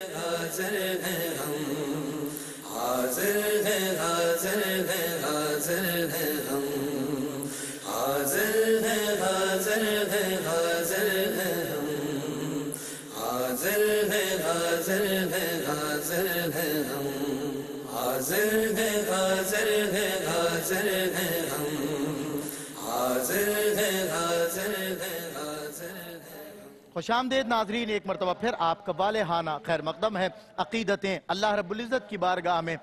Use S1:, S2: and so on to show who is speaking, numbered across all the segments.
S1: حاضر ہیں ہم، حاضر ہیں، حاضر ہیں، حاضر ہیں ہم، حاضر ہیں، حاضر ہیں، حاضر ہیں ہم، حاضر ہیں، حاضر ہیں، حاضر ہیں ہم، حاضر ہیں، حاضر ہیں، حاضر ہیں ہم، حاضر ہیں، حاضر ہیں، حاضر ہیں۔
S2: خوش آمدید ناظرین، ایک مرتبہ پھر آپ کا والہانہ خیر مقدم ہے۔ عقیدتیں اللہ رب العزت کی بارگاہ میں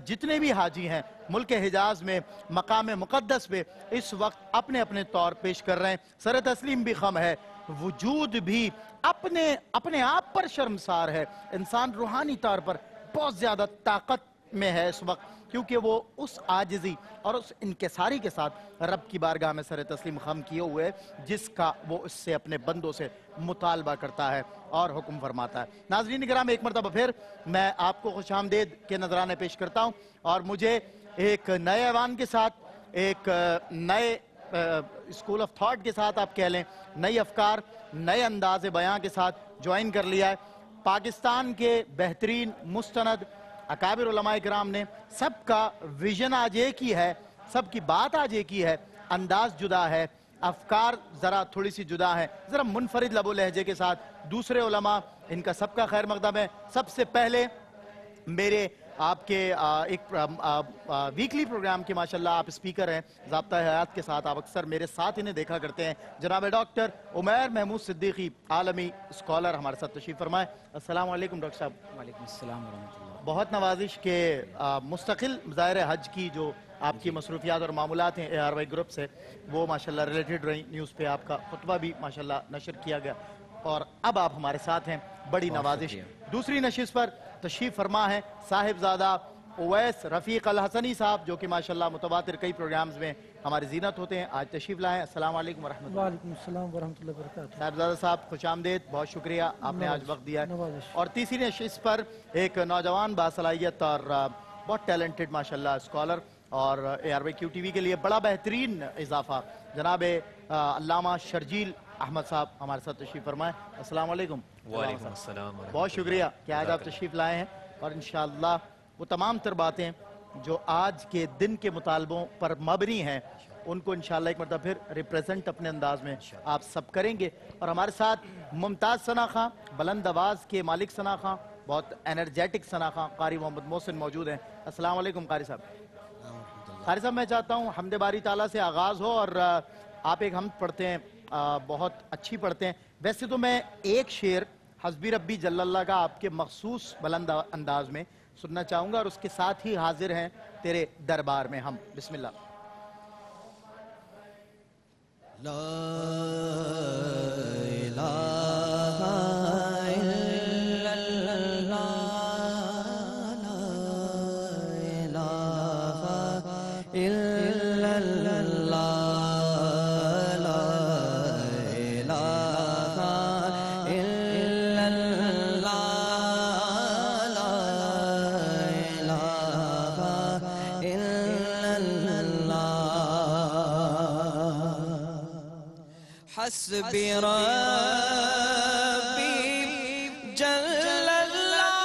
S2: جتنے بھی حاجی ہیں ملک حجاز میں مقام مقدس پہ اس وقت اپنے اپنے طور پیش کر رہے ہیں۔ سر تسلیم بھی خم ہے، وجود بھی اپنے آپ پر شرمسار ہے۔ انسان روحانی طور پر بہت زیادہ طاقت میں ہے اس وقت، کیونکہ وہ اس عاجزی اور اس انکساری کے ساتھ رب کی بارگاہ میں سر تسلیم خم کیے ہوئے جس کا وہ اس سے اپنے بندوں سے مطالبہ کرتا ہے اور حکم فرماتا ہے۔ ناظرین کرام، ایک مرتبہ پھر میں آپ کو خوش آمدید کے نذرانے پیش کرتا ہوں، اور مجھے ایک نئے ایوان کے ساتھ، ایک نئے اسکول آف تھاٹ کے ساتھ آپ کہہ لیں، نئی افکار، نئے انداز بیان کے ساتھ جوائن کر لیا ہے۔ پاکستان کے بہترین مستند اکابر علماء کرام نے سب کا ویژن آج ایک ہی ہے، سب کی بات آج ایک ہی ہے، انداز جدا ہے، افکار ذرا تھوڑی سی جدا ہیں، ذرا منفرد لب و لہجے کے ساتھ دوسرے علماء، ان کا سب کا خیر مقدم ہے۔ سب سے پہلے میرے آپ کے ایک ویکلی پروگرام کے ماشاءاللہ آپ اسپیکر ہیں، ضابطہ حیات کے ساتھ آپ اکثر میرے ساتھ انہیں دیکھا کرتے ہیں، جناب ڈاکٹر عمیر محمود صدیقی، عالمی اسکالر، ہمارے ساتھ تشریف فرمائیں۔ السلام علیکم ڈاکٹر صاحب۔
S3: وعلیکم السلام ورحمۃ اللہ۔
S2: بہت نوازش کے مستقل ظاہر حج کی جو آپ کی مصروفیات اور معمولات ہیں ARY گروپ سے، وہ ماشاءاللہ ریلیٹڈ رہی، نیوز پہ آپ کا خطبہ بھی ماشاءاللہ نشر کیا گیا، اور اب آپ ہمارے ساتھ ہیں، بڑی نوازش۔ دوسری نشست پر تشریف فرما ہے صاحبزادہ اویس رفیق الحسنی صاحب، جو کہ ماشاءاللہ متواتر کئی پروگرامز میں ہماری زینت ہوتے ہیں، آج تشریف لائیں۔ السلام علیکم ورحمۃ اللہ۔
S4: وعلیکم السلام ورحمۃ اللہ وبرکاتہ۔
S2: صاحبزادہ صاحب خوش آمدید، بہت شکریہ آپ نے آج وقت دیا ہے۔ اور تیسری نشست پر ایک نوجوان باصلاحیت اور بہت ٹیلنٹڈ ماشاءاللہ اسکالر اور ARYQ TV کے لیے بڑا بہترین اضافہ، جناب علامہ شرجیل احمد صاحب ہمارے ساتھ تشریف فرمائیں۔ السلام علیکم۔
S5: وعلیکم السلام ورحمۃ اللہ۔
S2: بہت شکریہ کہ آج آپ تشریف لائے ہیں، اور انشاءاللہ وہ تمام تر باتیں جو آج کے دن کے مطالبوں پر مبنی ہیں ان کو انشاءاللہ ایک مرتبہ پھر ریپریزنٹ اپنے انداز میں آپ سب کریں گے۔ اور ہمارے ساتھ ممتاز ثنا خاں، بلند آواز کے مالک ثنا خاں، بہت انرجیٹک ثنا خاں، قاری محمد محسن موجود ہیں۔ السلام علیکم قاری صاحب۔ قاری صاحب میں چاہتا ہوں حمد باری تعالیٰ سے آغاز ہو، اور آپ ایک حمد پڑھتے ہیں، بہت اچھی پڑھتے ہیں۔ ویسے تو میں ایک شعر حسبی ربی جل اللہ کا آپ کے مخصوص بلند انداز میں سننا چاہوں گا، اور اس کے ساتھ ہی حاضر ہیں تیرے دربار میں ہم۔ بسم اللہ۔
S1: لا الہ الا اللہ، لا الہ الا اللہ، لا الہ الا اللہ، لا الہ الا اللہ۔ حسبی ربی جل اللہ،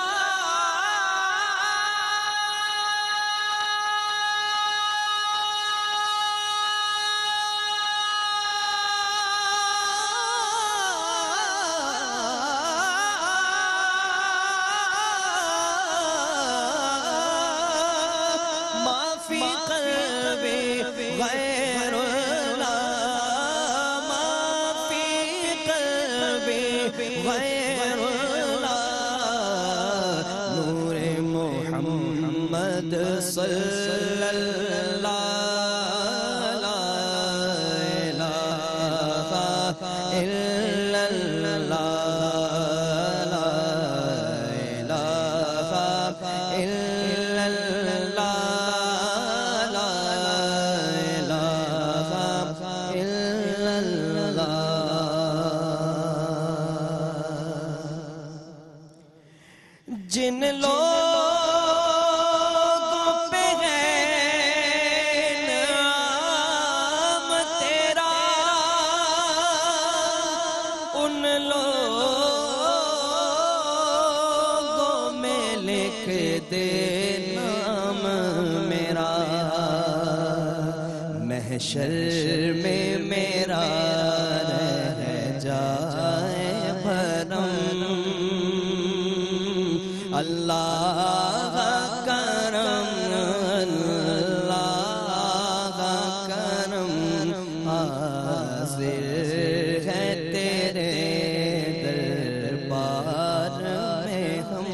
S1: ما فی قلبی غیر غیر اللہ، نور محمد صلی اللہ، لا الہ الا اللہ، لا الہ الا اللہ، لا الہ الا اللہ۔ جن لوگوں پہ ہے انعام تیرا، ان لوگوں دے نام میرا محشر میں میرا رہ جائے بھرم اللہ کرم اللہ کرم حاضر ہے تیرے دربار میں ہم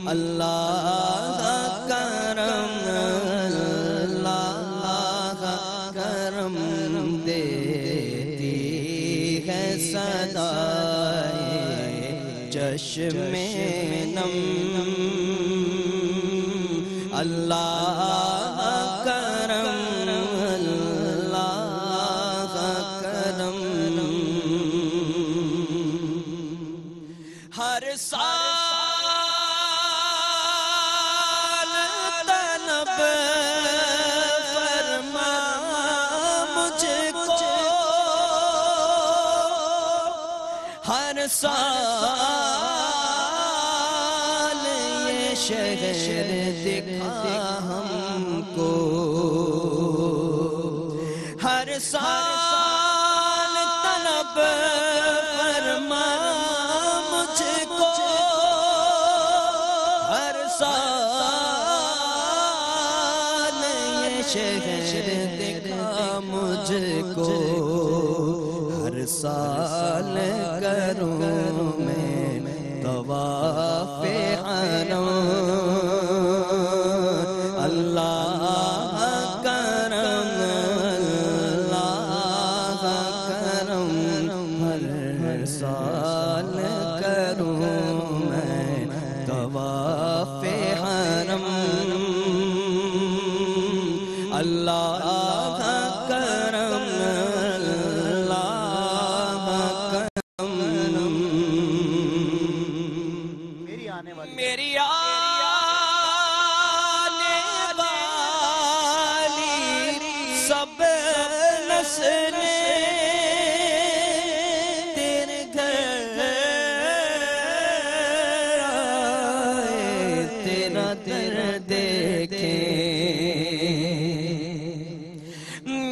S1: اللہ کرم اللہ کرم دیتی ہے صدائے چشم نم اللہ کرم اللہ کرم ہر سال طلب فرما مجھ کو ہر سال یہ شہر دکھا ہم کو ہر سال طلب فرما مجھ کو ہر سال یہ شہر دکھا مجھ کو ہر سال کروں میں طواف حرم اللہ کرم اللہ کرم ہر سال کروں میں طواف حرم اللہ کرم اللہ کرم میری آنے والی سب نسلیں تیرے گھر آئے تیرا در دیکھیں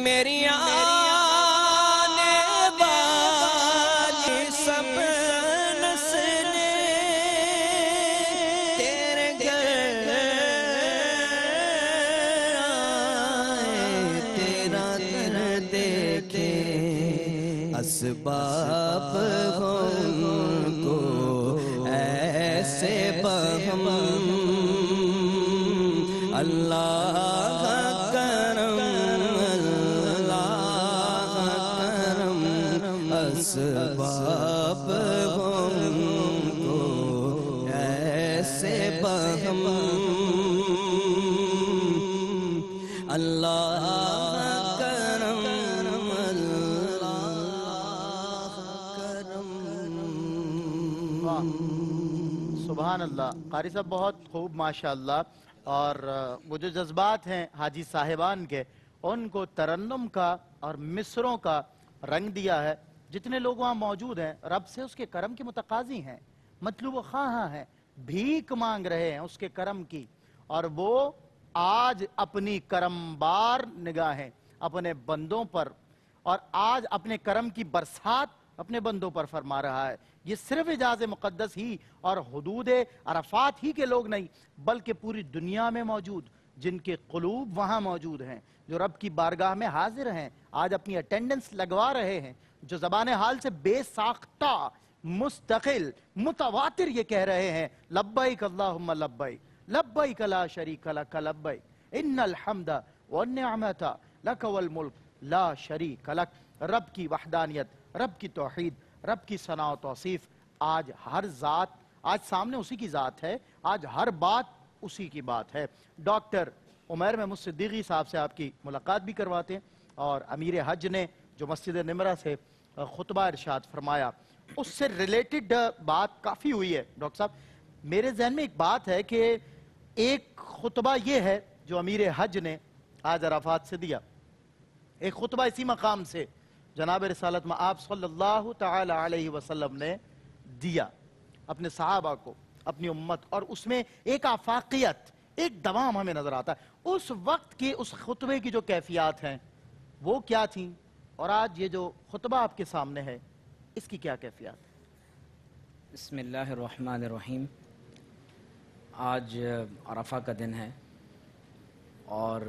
S1: میری آنے والی سب نسلیں تیرے گھر آئے تیرا در دیکھیں اسباب ان کو ایسے بہم اللہ کرم اللہ کرم اسباب ان کو ایسے بہم اللہ کرم اللہ کرم
S2: سبحان اللہ قاری صاحب بہت خوب ماشاءاللہ اور وہ جو جذبات ہیں حاجی صاحبان کے ان کو ترنم کا اور مصروں کا رنگ دیا ہے جتنے لوگ وہاں موجود ہیں رب سے اس کے کرم کے متقاضی ہیں مطلوب و خواہاں ہیں بھیک مانگ رہے ہیں اس کے کرم کی اور وہ آج اپنی کرم بار نگاہیں اپنے بندوں پر اور آج اپنے کرم کی برسات اپنے بندوں پر فرما رہا ہے یہ صرف اجاز مقدس ہی اور حدود عرفات ہی کے لوگ نہیں بلکہ پوری دنیا میں موجود جن کے قلوب وہاں موجود ہیں جو رب کی بارگاہ میں حاضر ہیں آج اپنی اٹینڈنس لگوا رہے ہیں جو زبان حال سے بے ساختہ مستقل متواتر یہ کہہ رہے ہیں لبیک اللہم لبیک لبیک لا شریک لک لبیک ان الحمد والنعمت لک والملک لا شریک لک رب کی وحدانیت رب کی توحید رب کی ثنا و توصیف آج ہر ذات آج سامنے اسی کی ذات ہے آج ہر بات اسی کی بات ہے ڈاکٹر عمیر محمود صدیقی صاحب سے آپ کی ملاقات بھی کرواتے ہیں اور امیر حج نے جو مسجد نمرہ سے خطبہ ارشاد فرمایا اس سے ریلیٹڈ بات کافی ہوئی ہے ڈاکٹر صاحب میرے ذہن میں ایک بات ہے کہ ایک خطبہ یہ ہے جو امیر حج نے آج عرفات سے دیا ایک خطبہ اسی مقام سے جناب رسالت مآب صلی اللہ تعالی علیہ وسلم نے دیا اپنے صحابہ کو اپنی امت، اور اس میں ایک آفاقیت، ایک دوام ہمیں نظر آتا ہے. اس وقت کے اس خطبے کی جو کیفیات ہیں وہ کیا تھیں، اور آج یہ جو خطبہ آپ کے سامنے ہے اس کی کیا کیفیات ہے؟
S3: بسم اللہ الرحمن الرحیم. آج عرفہ کا دن ہے، اور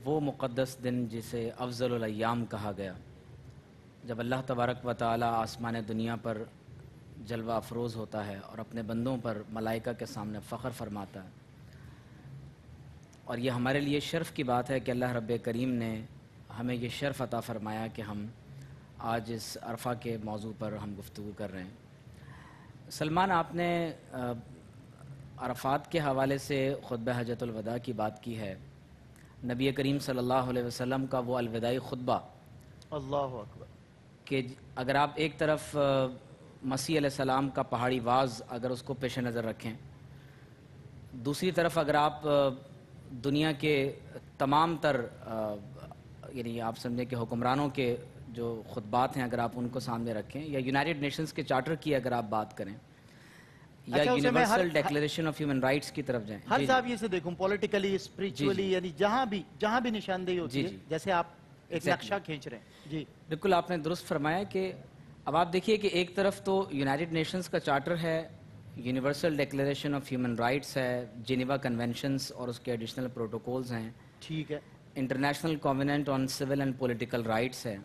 S3: وہ مقدس دن جسے افضل الایام کہا گیا، جب اللہ تبارک و تعالی آسمان دنیا پر جلوہ افروز ہوتا ہے اور اپنے بندوں پر ملائکہ کے سامنے فخر فرماتا ہے. اور یہ ہمارے لیے شرف کی بات ہے کہ اللہ رب کریم نے ہمیں یہ شرف عطا فرمایا کہ ہم آج اس عرفہ کے موضوع پر ہم گفتگو کر رہے ہیں. سلمان، آپ نے عرفات کے حوالے سے خطبہ حجۃ الوداع کی بات کی ہے. نبی کریم صلی اللہ علیہ وسلم کا وہ الوداعی خطبہ،
S2: اللہ اکبر،
S3: کہ اگر آپ ایک طرف مسیح علیہ السلام کا پہاڑی واز اگر اس کو پیش نظر رکھیں، دوسری طرف اگر آپ دنیا کے تمام تر یعنی آپ سمجھیں کہ حکمرانوں کے جو خطبات ہیں اگر آپ ان کو سامنے رکھیں، یا یونائٹڈ نیشنز کے چارٹر کی اگر آپ بات کریں، یا
S2: اچھا، اسے میں
S3: universal declaration of human rights کی طرف جائیں،
S2: ہر زاویے سے دیکھوں، پولیٹیکلی، اسپریچولی، یعنی جہاں بھی نشاندہی ہوتی ہے، جیسے آپ ایک نقشہ کھینچ رہے ہیں. جی
S3: بالکل آپ نے درست فرمایا کہ اب آپ دیکھیے کہ ایک طرف تو یونائٹڈ نیشنز کا چارٹر ہے، universal declaration of human rights ہے، جنیوا کنونشنز اور اس کے ایڈیشنل پروٹوکولز ہیں،
S2: ٹھیک ہے،
S3: international covenant on civil and political rights ہے.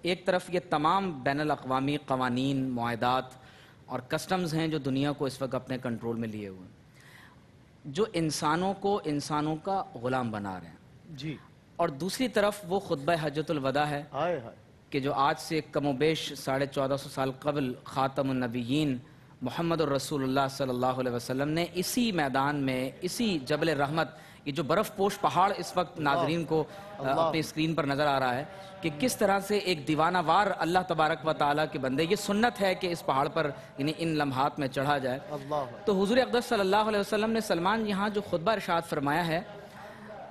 S3: ایک طرف یہ تمام بین الاقوامی قوانین، معاہدات اور کسٹمز ہیں جو دنیا کو اس وقت اپنے کنٹرول میں لیے ہوئے ہیں، جو انسانوں کو انسانوں کا غلام بنا رہے ہیں.
S2: جی.
S3: اور دوسری طرف وہ خطبہ حجۃ الوداع ہے
S2: ہائے ہائے،
S3: کہ جو آج سے کم و بیش 1450 سال قبل خاتم النبیین محمد الرسول اللہ صلی اللہ علیہ وسلم نے اسی میدان میں، اسی جبل رحمت، یہ جو برف پوش پہاڑ اس وقت ناظرین کو اپنی اسکرین پر نظر آ رہا ہے کہ کس طرح سے ایک دیوانہ وار اللہ تبارک و تعالیٰ کے بندے، یہ سنت ہے کہ اس پہاڑ پر یعنی ان لمحات میں چڑھا جائے. تو حضور اقدس صلی اللہ علیہ وسلم نے سلمان یہاں جو خطبہ ارشاد فرمایا ہے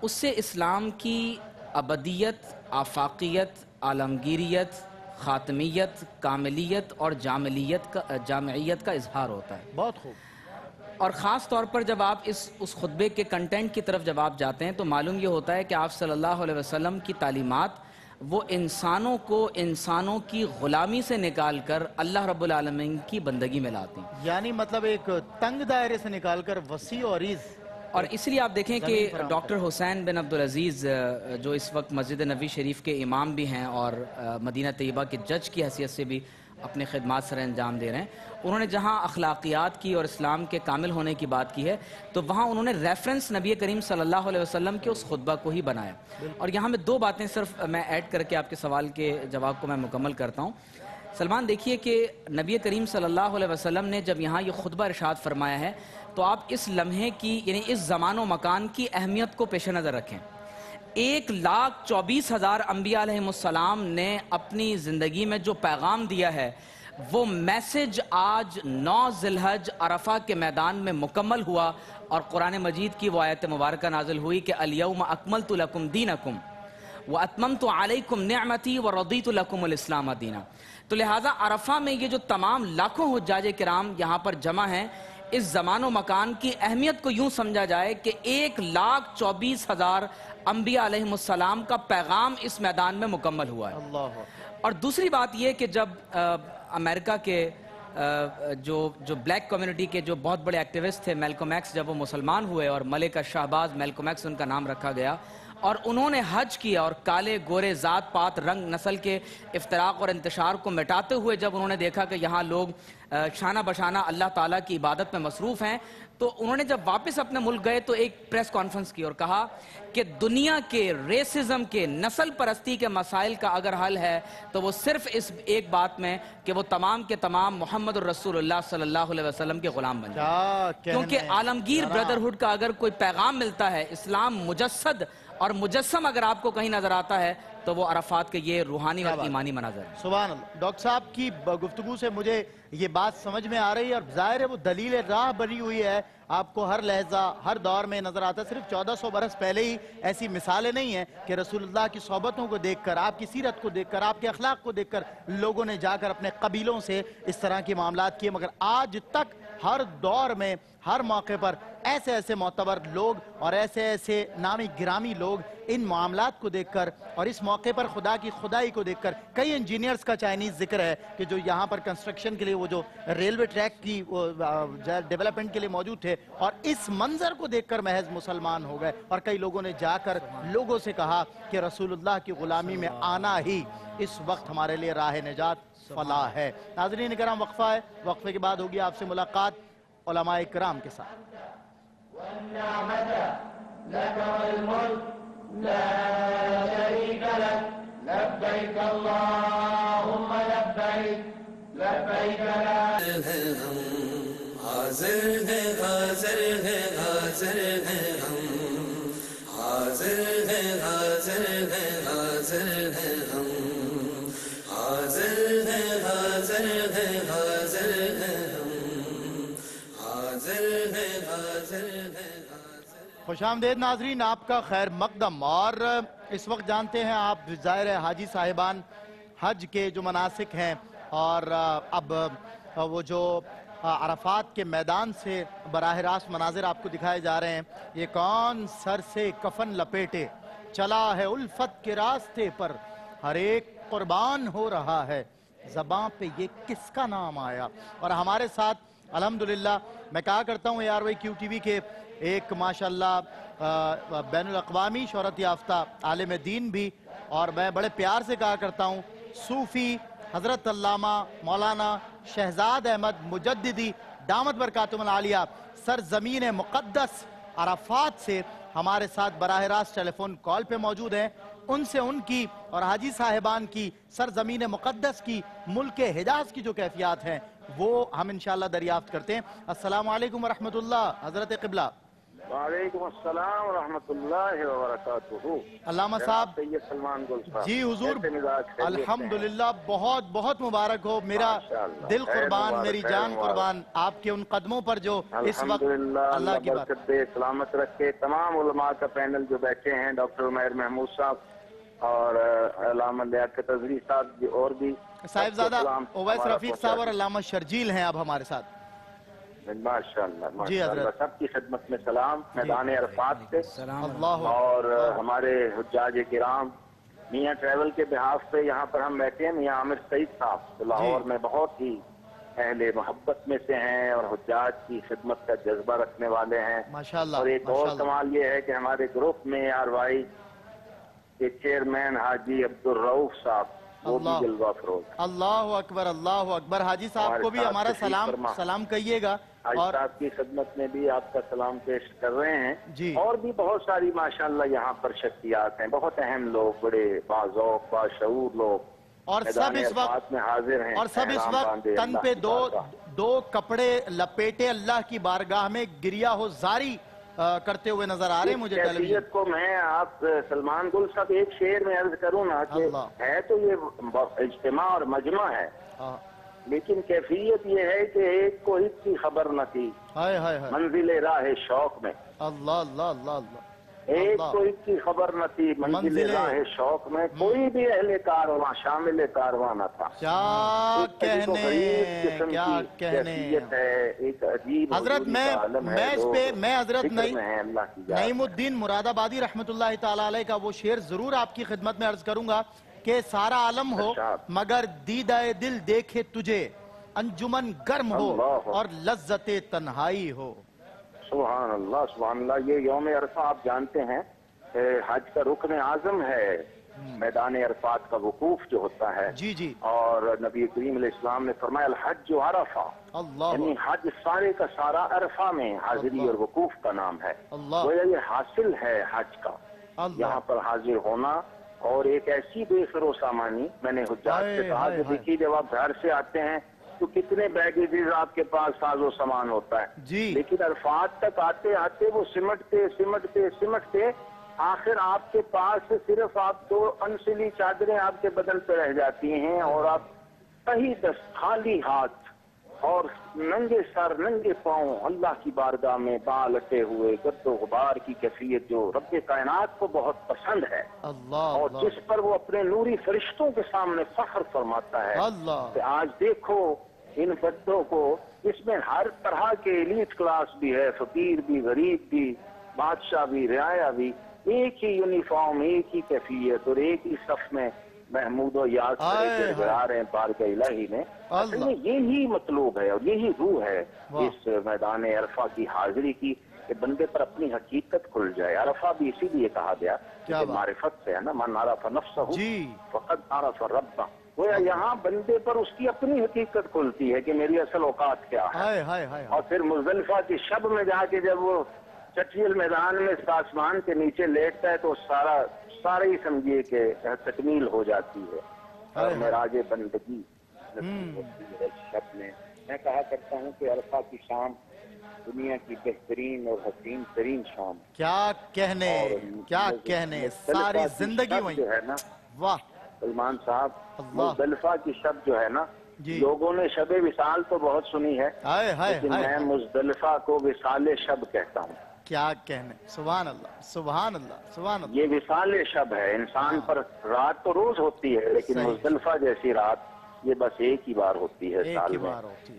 S3: اس سے اسلام کی ابدیت، آفاقیت، عالمگیریت، خاتمیت، کاملیت اور جامعیت کا اظہار ہوتا ہے.
S2: بہت خوب.
S3: اور خاص طور پر جب آپ اس خطبے کے کنٹینٹ کی طرف جب آپ جاتے ہیں تو معلوم یہ ہوتا ہے کہ آپ صلی اللہ علیہ وسلم کی تعلیمات وہ انسانوں کو انسانوں کی غلامی سے نکال کر اللہ رب العالمین کی بندگی میں لاتی ہیں.
S2: یعنی مطلب ایک تنگ دائرے سے نکال کر وسیع و عریض.
S3: اور اس لیے آپ دیکھیں کہ ڈاکٹر حسین بن عبدالعزیز جو اس وقت مسجد نبوی شریف کے امام بھی ہیں اور مدینہ طیبہ کے جج کی حیثیت سے بھی اپنے خدمات سر انجام دے رہے ہیں، انہوں نے جہاں اخلاقیات کی اور اسلام کے کامل ہونے کی بات کی ہے تو وہاں انہوں نے ریفرنس نبی کریم صلی اللہ علیہ وسلم کے اس خطبہ کو ہی بنایا. اور یہاں میں دو باتیں صرف میں ایڈ کر کے آپ کے سوال کے جواب کو میں مکمل کرتا ہوں. سلمان، دیکھیے کہ نبی کریم صلی اللہ علیہ وسلم نے جب یہاں یہ خطبہ ارشاد فرمایا ہے تو آپ اس لمحے کی یعنی اس زمان و مکان کی اہمیت کو پیش نظر رکھیں. 1,24,000 انبیاء علیہ السلام نے اپنی زندگی میں جو پیغام دیا ہے وہ میسج آج 9 ذی الحج عرفہ کے میدان میں مکمل ہوا، اور قرآن مجید کی وہ آیت مبارکہ نازل ہوئی کہ الیوم اکملت لکم دینکم واتممت علیکم نعمتی ورضیت لکم الاسلام دینا. تو لہٰذا عرفہ میں یہ جو تمام لاکھوں حجاج کرام یہاں پر جمع ہیں، اس زمان و مکان کی اہمیت کو یوں سمجھا جائے کہ 1,24,000 انبیاء علیہ السلام کا پیغام اس میدان میں مکمل ہوا ہے. اور دوسری بات یہ کہ جب امریکہ کے جو بلیک کمیونٹی کے جو بہت بڑے ایکٹیوسٹ تھے میلکم ایکس، جب وہ مسلمان ہوئے اور ملکہ شہباز میلکم ایکس ان کا نام رکھا گیا، اور انہوں نے حج کیا اور کالے گورے ذات پات رنگ نسل کے افتراق اور انتشار کو مٹاتے ہوئے جب انہوں نے دیکھا کہ یہاں لوگ شانہ بشانہ اللہ تعالیٰ کی عبادت میں مصروف ہیں، تو انہوں نے جب واپس اپنے ملک گئے تو ایک پریس کانفرنس کی اور کہا کہ دنیا کے ریسزم کے، نسل پرستی کے مسائل کا اگر حل ہے تو وہ صرف اس ایک بات میں کہ وہ تمام کے تمام محمد الرسول اللہ صلی اللہ علیہ وسلم کے غلام بن جائیں. کیونکہ عالمگیر بردرہڈ کا اگر کوئی پیغام ملتا ہے، اسلام مجسد اور مجسم اگر آپ کو کہیں نظر آتا ہے تو وہ عرفات کے یہ روحانی اور ایمانی مناظر ہے.
S2: سبحان اللہ. ڈاکٹر صاحب کی گفتگو سے مجھے یہ بات سمجھ میں آ رہی ہے، اور ظاہر ہے وہ دلیل راہ بنی ہوئی ہے. آپ کو ہر لہجہ ہر دور میں نظر آتا ہے. صرف 1400 برس پہلے ہی ایسی مثالیں نہیں ہیں کہ رسول اللہ کی صحبتوں کو دیکھ کر، آپ کی سیرت کو دیکھ کر، آپ کے اخلاق کو دیکھ کر لوگوں نے جا کر اپنے قبیلوں سے اس طرح کے معاملات کیے، مگر آج تک ہر دور میں ہر موقع پر ایسے ایسے معتبر لوگ اور ایسے ایسے نامی گرامی لوگ ان معاملات کو دیکھ کر اور اس موقع پر خدا کی خدائی کو دیکھ کر، کئی انجینئرز کا چائنیز ذکر ہے کہ جو یہاں پر کنسٹرکشن کے لیے وہ جو ریلوے ٹریک کی ڈیولپمنٹ کے لیے موجود تھے، اور اس منظر کو دیکھ کر محض مسلمان ہو گئے، اور کئی لوگوں نے جا کر لوگوں سے کہا کہ رسول اللہ کی غلامی میں آنا ہی اس وقت ہمارے لیے راہ نجات فلاح ہے۔ ناظرین کرام، وقفہ ہے، وقفے کے بعد ہوگی آپ سے ملاقات علماء کرام کے ساتھ۔
S1: حاضر ہے حاضر ہے حاضر ہے ہم، حاضر ہے حاضر ہے حاضر ہے ہم، حاضر ہے حاضر ہے حاضر ہے ہم، حاضر ہے حاضر ہے حاضر۔
S2: خوش آمدید ناظرین، آپ کا خیر مقدم۔ اور اس وقت جانتے ہیں آپ، ظاہر ہے حاجی صاحبان حج کے جو مناسک ہیں، اور اب وہ جو عرفات کے میدان سے براہ راست مناظر آپ کو دکھائے جا رہے ہیں، یہ کون سر سے کفن لپیٹے چلا ہے الفت کے راستے پر، ہر ایک قربان ہو رہا ہے، زباں پہ یہ کس کا نام آیا۔ اور ہمارے ساتھ الحمدللہ میں کہا کرتا ہوں ARY QTV کے ایک ماشاءاللہ بین الاقوامی شہرت یافتہ عالم دین بھی، اور میں بڑے پیار سے کہا کرتا ہوں صوفی حضرت علامہ مولانا شہزاد احمد مجددی دامت برکاتہم العالیہ سرزمین مقدس عرفات سے ہمارے ساتھ براہ راست ٹیلی فون کال پہ موجود ہیں۔ ان سے ان کی اور حاجی صاحبان کی سرزمین مقدس کی ملک حجاز کی جو کیفیات ہیں وہ ہم انشاءاللہ دریافت کرتے ہیں۔ السلام علیکم ورحمۃ اللہ حضرت قبلہ۔
S5: وعلیکم السلام ورحمۃ اللہ وبرکاتہ۔
S2: علامہ صاحب،
S5: سید سلمان گل صاحب،
S2: جی حضور،
S5: کیسے مزاج خیریت سے ہیں؟
S2: الحمدللہ بہت بہت مبارک ہو، میرا
S5: ماشاءاللہ،
S2: دل
S5: خیر
S2: قربان،
S5: مبارک،
S2: میری
S5: خیر
S2: جان
S5: مبارک۔
S2: قربان آپ کے ان قدموں پر جو اس وقت
S5: الحمدللہ،
S2: اللہ کی بات۔
S5: برکت دے، سلامت رکھے۔ تمام علماء کا پینل جو بیٹھے ہیں، ڈاکٹر عمیر محمود صاحب اور علامہ لیاقت اظہری صاحب اور بھی
S2: صاحبزادہ
S5: سلام
S2: اویس
S5: ہمارا
S2: رفیق صاحب اور
S5: پہنچا
S2: علامہ شرجیل ہیں اب ہمارے ساتھ۔
S5: ماشاءاللہ
S2: جی
S5: ماشاءاللہ،
S2: حضرت،
S5: سب کی خدمت میں سلام میدان عرفات سے،
S2: اللہ
S5: اور ہمارے حجاج کرام میاں ٹریول کے بحاف پہ یہاں پر ہم بیٹھے ہیں۔ میاں عامر سعید صاحب جو لاہور میں بہت ہی اہل محبت میں سے ہیں اور حجاج کی خدمت کا جذبہ رکھنے والے ہیں۔
S2: ماشاءاللہ،
S5: اور ایک اور
S2: ماشاءاللہ۔
S5: کمال یہ ہے کہ ہمارے گروپ میں ARY کے چیئرمین حاجی عبدالرؤف صاحب وہ بھی
S2: اللہ
S5: جلوہ فروز۔
S2: اللہ اکبر، اللہ اکبر۔ حاجی صاحب کو بھی
S5: ہمارے
S2: ہمارا
S5: ساتھ تشریف
S2: سلام
S5: فرما۔
S2: سلام کہیے گا،
S5: حاجی
S2: اور
S5: صاحب کی خدمت میں بھی آپ کا سلام پیش کر رہے ہیں۔
S2: جی،
S5: اور بھی بہت ساری ماشاءاللہ یہاں پر شخصیات ہیں، بہت اہم لوگ، بڑے باذوق باشعور لوگ
S2: اور سب
S5: میدان
S2: اس وقت
S5: عرفات میں حاضر ہیں۔
S2: اور سب اس
S5: احرام
S2: وقت
S5: باندھے
S2: تن
S5: اللہ
S2: پہ
S5: کی
S2: دو
S5: بارگاہ۔
S2: دو کپڑے لپیٹے اللہ کی بارگاہ میں گریہ ہو زاری کرتے ہوئے نظر آ رہے ہیں مجھے ٹیلی ویژن۔
S5: کیفیت کو میں آپ سلمان گل صاحب ایک شعر میں عرض کروں نا کہ
S2: اللہ۔
S5: ہے تو یہ اجتماع اور مجمع ہے،
S2: ہاں،
S5: لیکن کیفیت یہ ہے کہ ایک کو ہچ کی خبر نہ تھی
S2: ہائے ہائے ہائے،
S5: منزل راہ شوق میں،
S2: اللہ اللہ اللہ اللہ،
S5: ایک
S2: اللہ۔
S5: کو ہچ کی خبر نہ تھی منزل
S2: منزل
S5: راہ شوق میں، کوئی بھی اہل کارواں شامل کارواں نہ تھا۔
S2: کیا
S5: ایک عجیب و
S2: کہنے،
S5: غریب قسم
S2: کیا
S5: کی
S2: کہنے۔
S5: کیفیت ہے، ایک عجیب
S2: حضرت
S5: حضوری
S2: میں
S5: کا عالم ہے،
S2: اس
S5: لوگ
S2: پہ میں حضرت
S5: فکر میں ہیں اللہ کی یاد
S2: نعیم
S5: میں۔
S2: الدین مراد آبادی رحمت اللہ تعالیٰ علیہ کا وہ شعر ضرور آپ کی خدمت میں عرض کروں گا کہ سارا عالم ہو
S5: اچھا۔
S2: مگر دیدہ دل دیکھے تجھے، انجمن گرم ہو
S5: اللہ۔
S2: اور لذت تنہائی ہو۔
S5: سبحان اللہ سبحان اللہ۔ یہ یوم عرفہ آپ جانتے ہیں حج کا رکن اعظم ہے، میدان عرفات کا وقوف جو ہوتا ہے،
S2: جی جی،
S5: اور نبی کریم علیہ السلام نے فرمایا الحج عرفہ،
S2: اللہ
S5: یعنی حج سارے کا سارا عرفہ میں حاضری اور وقوف کا نام ہے۔
S2: اللہ
S5: گویا یہ حاصل ہے حج کا،
S2: اللہ،
S5: یہاں پر حاضر ہونا، اور ایک ایسی بے سرو سامانی۔ میں نے حجاج سے کہا
S2: ہائے
S5: کہ
S2: ہائے۔
S5: دیکھیے جب آپ گھر سے آتے ہیں تو کتنے بیگیجز آپ کے پاس ساز و سامان ہوتا ہے،
S2: جی،
S5: لیکن عرفات تک آتے آتے وہ سمٹتے آخر آپ کے پاس صرف آپ دو انسلی چادریں آپ کے بدن پہ رہ جاتی ہیں، اور آپ صحیح دست خالی ہاتھ اور ننگے سر ننگے پاؤں اللہ کی بارگاہ میں بال اٹے ہوئے، گرد و غبار کی کیفیت جو رب کائنات کو بہت پسند ہے،
S2: اللہ
S5: اور جس پر وہ اپنے نوری فرشتوں کے سامنے فخر فرماتا ہے
S2: اللہ،
S5: کہ آج دیکھو ان بچوں کو، اس میں ہر طرح کے ایلیٹ کلاس بھی ہے، فقیر بھی، غریب بھی، بادشاہ بھی، رعایا بھی، ایک ہی یونیفارم، ایک ہی کیفیت اور ایک ہی صف میں محمود و یاد کرے گڑا رہے ہیں بارگاہ الہی میں۔ اصل میں یہی مطلوب ہے اور یہی روح ہے اس میدان عرفہ کی حاضری کی، کہ بندے پر اپنی حقیقت کھل جائے۔ عرفہ بھی اسی لیے کہا گیا کہ معرفت سے ہے نا، من عرف نفسہ فقد عرف ربہ، گویا یہاں بندے پر اس کی اپنی حقیقت کھلتی ہے کہ میری اصل اوقات کیا ہے۔ اور پھر مزدلفہ کی شب میں جا کے جب وہ چٹریل میدان میں آسمان کے نیچے لیٹتا ہے تو سارے ہی سمجھیے کہ تکمیل ہو جاتی ہے اور معراج بندگی ہوتی ہے اس شب میں۔ میں کہا کرتا ہوں کہ عرفہ کی شام دنیا کی بہترین اور حسین ترین شام،
S2: کیا کہنے ساری زندگی وہیں
S5: جو ہے نا،
S2: واہ
S5: سلمان صاحب، مزدلفہ کی شب جو ہے نا، لوگوں نے شب وصال تو بہت سنی ہے، لیکن میں مزدلفہ کو وصال شب کہتا ہوں۔
S2: کیا کہنے، سبحان اللہ سبحان اللہ سبحان اللہ۔
S5: یہ وصال شب ہے، انسان پر رات تو روز ہوتی ہے لیکن مزدلفہ جیسی رات یہ بس ایک ہی بار ہوتی ہے سال میں،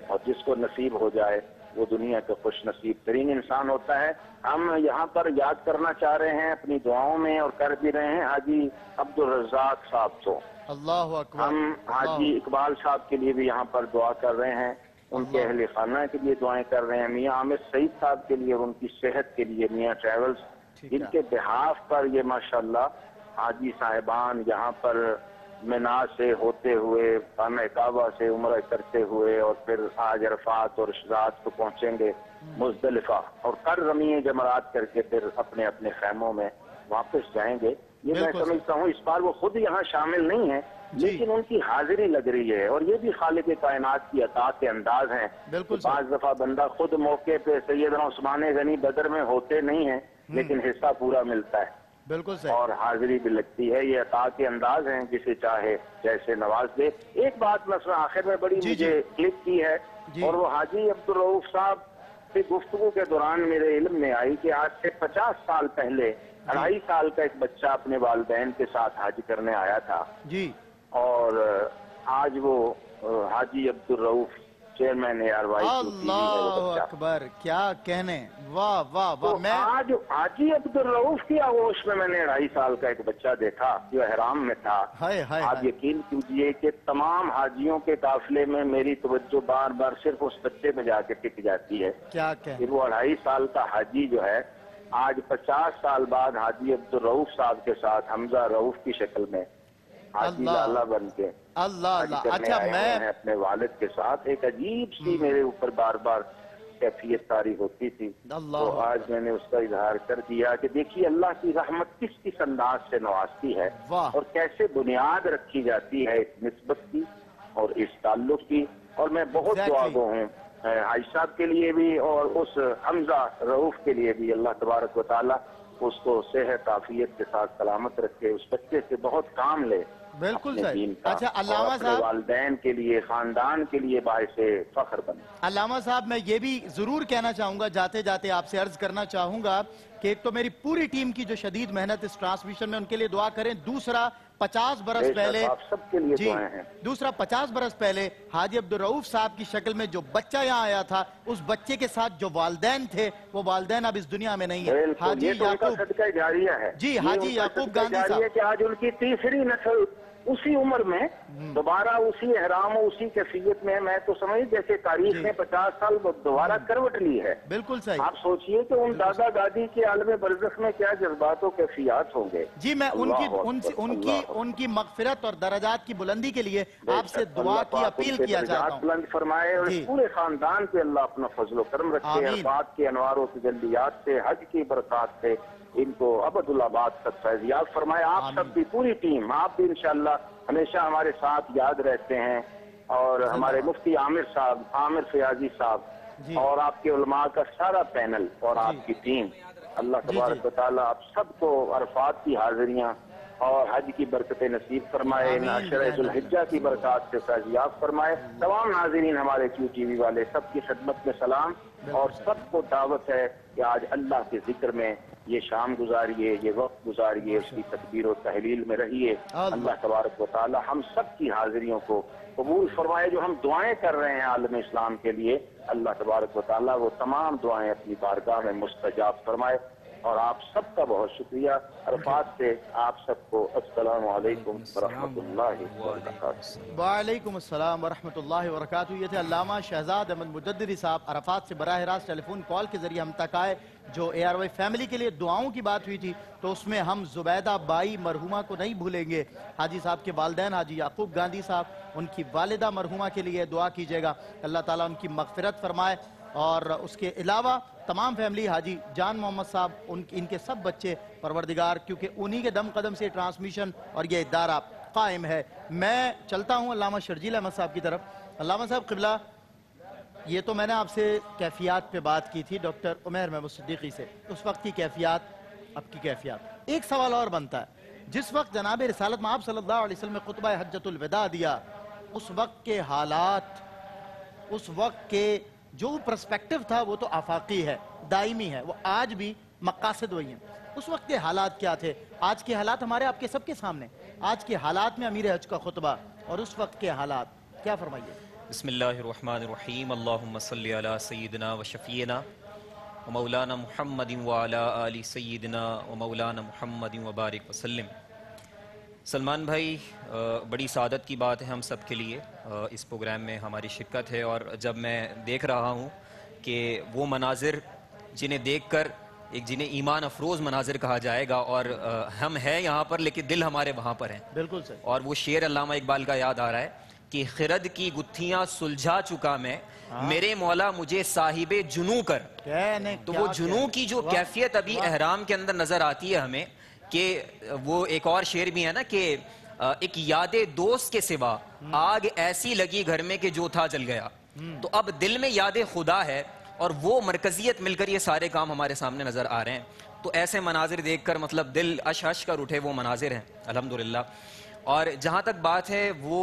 S5: اور جس کو نصیب ہو جائے وہ دنیا کا خوش نصیب ترین انسان ہوتا ہے۔ ہم یہاں پر یاد کرنا چاہ رہے ہیں اپنی دعاؤں میں اور کر بھی رہے ہیں حاجی عبدالرزاق صاحب کو۔
S2: اللہ اکبر۔
S5: ہم حاجی اقبال صاحب کے لیے بھی یہاں پر دعا کر رہے ہیں، ان کے اہل خانہ کے لیے دعائیں کر رہے ہیں، میاں عامر سعید صاحب کے لیے، ان کی صحت کے لیے، میاں ٹریولز جن کے بحاف پر یہ ماشاءاللہ حاجی صاحبان یہاں پر منا سے ہوتے ہوئے خانہ کعبہ سے عمرہ کرتے ہوئے اور پھر آج عرفات اور رات کو پہنچیں گے مزدلفہ اور کر رمیے جمرات کر کے پھر اپنے اپنے خیموں میں واپس جائیں گے۔ یہ میں سمجھتا ہوں اس بار وہ خود یہاں شامل نہیں ہیں لیکن ان کی حاضری لگ رہی ہے، اور یہ بھی خالق کائنات کی عطا کے انداز ہیں۔ بعض دفعہ بندہ خود موقع پہ سیدنا عثمان غنی بدر میں ہوتے نہیں ہیں لیکن حصہ پورا ملتا ہے،
S2: بالکل صحیح، اور
S5: حاضری بھی لگتی ہے۔ یہ عطا کے انداز ہیں، جسے چاہے جیسے نواز دے۔ ایک بات مثلا آخر میں بڑی مجھے کلک کی ہے اور وہ حاجی عبدالرؤف صاحب کی گفتگو کے دوران میرے علم میں آئی کہ آج سے 50 سال پہلے 2.5 سال کا ایک بچہ اپنے والدین کے ساتھ حج کرنے آیا تھا جی، اور آج وہ حاجی عبدالرؤف چیئرمین ARY
S2: اللہ اکبر، کیا کہنے، واہ واہ واہ۔ میں
S5: آج حاجی عبدالرؤف کی آغوش میں نے 2.5 سال کا ایک بچہ دیکھا جو احرام میں تھا۔ آپ یقین کیجئے کہ تمام حاجیوں کے قافلے میں میری توجہ بار بار صرف اس بچے میں جا کے ٹک جاتی ہے
S2: کیا کہ
S5: وہ 2.5 سال کا حاجی جو ہے آج 50 سال بعد حاجی عبدالرؤف صاحب کے ساتھ حمزہ رؤف کی شکل میں حاجی لالا بن کے
S2: اللہ اچھا، میں
S5: اپنے والد کے ساتھ ایک عجیب سی میرے اوپر بار بار کیفیت طاری ہوتی تھی، تو آج میں نے اس کا اظہار کر دیا کہ دیکھیے اللہ کی رحمت کس کس انداز سے نوازتی ہے اور کیسے بنیاد رکھی جاتی ہے اس نسبت کی اور اس تعلق کی۔ اور میں بہت دعا گو ہوں حاج صاحب کے لیے بھی اور اس حمزہ رؤف کے لیے بھی، اللہ تبارک و تعالیٰ اس کو صحت عافیت کے ساتھ سلامت رکھے، اس بچے سے بہت کام لے،
S2: بالکل
S5: صحیح۔
S2: اچھا علامہ صاحب،
S5: والدین کے لیے، خاندان کے لیے باعث فخر بنے۔
S2: علامہ صاحب میں یہ بھی ضرور کہنا چاہوں گا، جاتے جاتے آپ سے عرض کرنا چاہوں گا کہ ایک تو میری پوری ٹیم کی جو شدید محنت اس ٹرانسمیشن میں ان کے لیے دعا کریں، دوسرا 50 برس پہلے
S5: سب کے لیے دعائیں ہیں،
S2: دوسرا 50 برس پہلے حاجی عبدالرؤف صاحب کی شکل میں جو بچہ یہاں آیا تھا، اس بچے کے ساتھ جو والدین تھے وہ والدین اب اس دنیا میں نہیں ہیں۔ حاجی یعقوب
S5: صدقہ جاریہ ہے
S2: جی، حاجی یعقوب گاندھی صاحب
S5: کہ آج ان کی تیسری نسل اسی عمر میں دوبارہ اسی احرام و اسی کیفیت میں، میں تو سمجھ جیسے تاریخ نے 50 سال دوبارہ کروٹ لی ہے۔
S2: بالکل صحیح،
S5: آپ سوچئے کہ ان دادا دادی کے عالم برزخ میں کیا جذبات و کیفیات ہوں گے۔
S2: جی میں ان کی مغفرت اور درجات کی بلندی کے لیے آپ سے دعا کی اپیل کیا چاہتا ہوں،
S5: بلند فرمائے اور اس پورے خاندان پہ اللہ اپنا فضل و کرم رکھے، عرفات کے انوار و تجلیات سے، حج کی برکات سے ان کو ابدالآباد تک فیضیاب فرمائے۔ آپ سب بھی، پوری ٹیم، آپ بھی انشاءاللہ ہمیشہ ہمارے ساتھ یاد رہتے ہیں، اور ہمارے مفتی عامر صاحب، عامر فیاضی صاحب اور آپ کے علماء کا سارا پینل اور آپ کی ٹیم، اللہ تبارک و تعالیٰ آپ سب کو عرفات کی حاضریاں اور حج کی برکت نصیب فرمائے، عشرہ ذوالحجہ کی برکات سے فیضیاب فرمائے۔ تمام ناظرین ہمارے کیو ٹی وی والے سب کی خدمت میں سلام، اور سب کو دعوت ہے کہ آج اللہ کے ذکر میں یہ شام گزاریے، یہ وقت گزاریے، اس کی تکبیر و تحلیل میں رہیے۔ اللہ تبارک و تعالی ہم سب کی حاضریوں کو قبول فرمائے۔ جو ہم دعائیں کر رہے ہیں عالم اسلام کے لیے، اللہ تبارک و تعالی وہ تمام دعائیں اپنی بارگاہ میں مستجاب فرمائے۔ اور آپ سب کا بہت شکریہ۔ عرفات سے آپ سب کو السلام علیکم ورحمۃ اللہ وبرکاتہ۔
S2: وعلیکم السلام ورحمۃ اللہ وبرکاتہ۔ یہ تھے علامہ شہزاد احمد مجددی صاحب، عرفات سے براہ راست ٹیلی فون کال کے ذریعے ہم تک آئے۔ جو اے آر وائی فیملی کے لیے دعاؤں کی بات ہوئی تھی تو اس میں ہم زبیدہ بائی مرحومہ کو نہیں بھولیں گے۔ حاجی صاحب کے والدین حاجی یعقوب گاندھی صاحب، ان کی والدہ مرحومہ کے لیے دعا کیجیے گا، اللہ تعالیٰ ان کی مغفرت فرمائے۔ اور اس کے علاوہ تمام فیملی، حاجی جان محمد صاحب، ان کے سب بچے، پروردگار کیونکہ انہی کے دم قدم سے ٹرانسمیشن اور یہ ادارہ قائم ہے۔ میں چلتا ہوں علامہ شرجیل احمد صاحب کی طرف۔ علامہ صاحب قبلہ، یہ تو میں نے آپ سے کیفیات پہ بات کی تھی ڈاکٹر عمیر محمود صدیقی سے، اس وقت کی کیفیات، اب کی کیفیات۔ ایک سوال اور بنتا ہے، جس وقت جناب رسالت مآب صلی اللہ علیہ وسلم نے خطبہ حجۃ الوداع دیا، اس وقت کے حالات، اس وقت کے جو پرسپیکٹو تھا وہ تو آفاقی ہے، دائمی ہے، وہ آج بھی مقاصد وہی ہیں۔ اس وقت کے حالات کیا تھے؟ آج کے حالات ہمارے آپ کے سب کے سامنے، آج کے حالات میں امیر حج کا خطبہ اور اس وقت کے حالات کیا فرمائیے؟
S6: بسم اللہ الرحمن الرحیم، اللہم صلی علی سیدنا و شفیعنا و مولانا محمد و علی آل سیدنا و مولانا محمد و بارک وسلم۔ سلمان بھائی، بڑی سعادت کی بات ہے ہم سب کے لیے، اس پروگرام میں ہماری شرکت ہے، اور جب میں دیکھ رہا ہوں کہ وہ مناظر جنہیں دیکھ کر جنہیں ایمان افروز مناظر کہا جائے گا، اور ہم ہیں یہاں پر لیکن دل ہمارے وہاں پر ہیں،
S2: بالکل صحیح۔
S6: اور وہ شعر علامہ اقبال کا یاد آ رہا ہے کہ خرد کی گتھیاں سلجھا چکا میں، میرے مولا مجھے صاحب جنوں کر۔ تو وہ جنوں کی جو کیفیت ابھی احرام کے اندر نظر آتی ہے ہمیں، کہ وہ ایک اور شعر بھی ہے نا کہ ایک یاد دوست کے سوا آگ ایسی لگی گھر میں کہ جو تھا جل گیا۔ تو اب دل میں یاد خدا ہے، اور وہ مرکزیت مل کر یہ سارے کام ہمارے سامنے نظر آ رہے ہیں۔ تو ایسے مناظر دیکھ کر مطلب دل اش کر اٹھے، وہ مناظر ہیں الحمدللہ۔ اور جہاں تک بات ہے وہ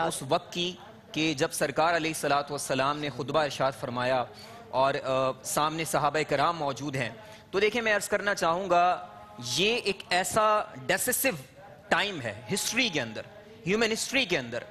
S6: اس وقت کی کہ جب سرکار علیہ السلام نے خطبہ ارشاد فرمایا اور سامنے صحابہ کرام موجود ہیں، تو دیکھیں میں عرض کرنا چاہوں گا، یہ ایک ایسا ڈیسیسو ٹائم ہے ہسٹری کے اندر، ہیومن ہسٹری کے اندر،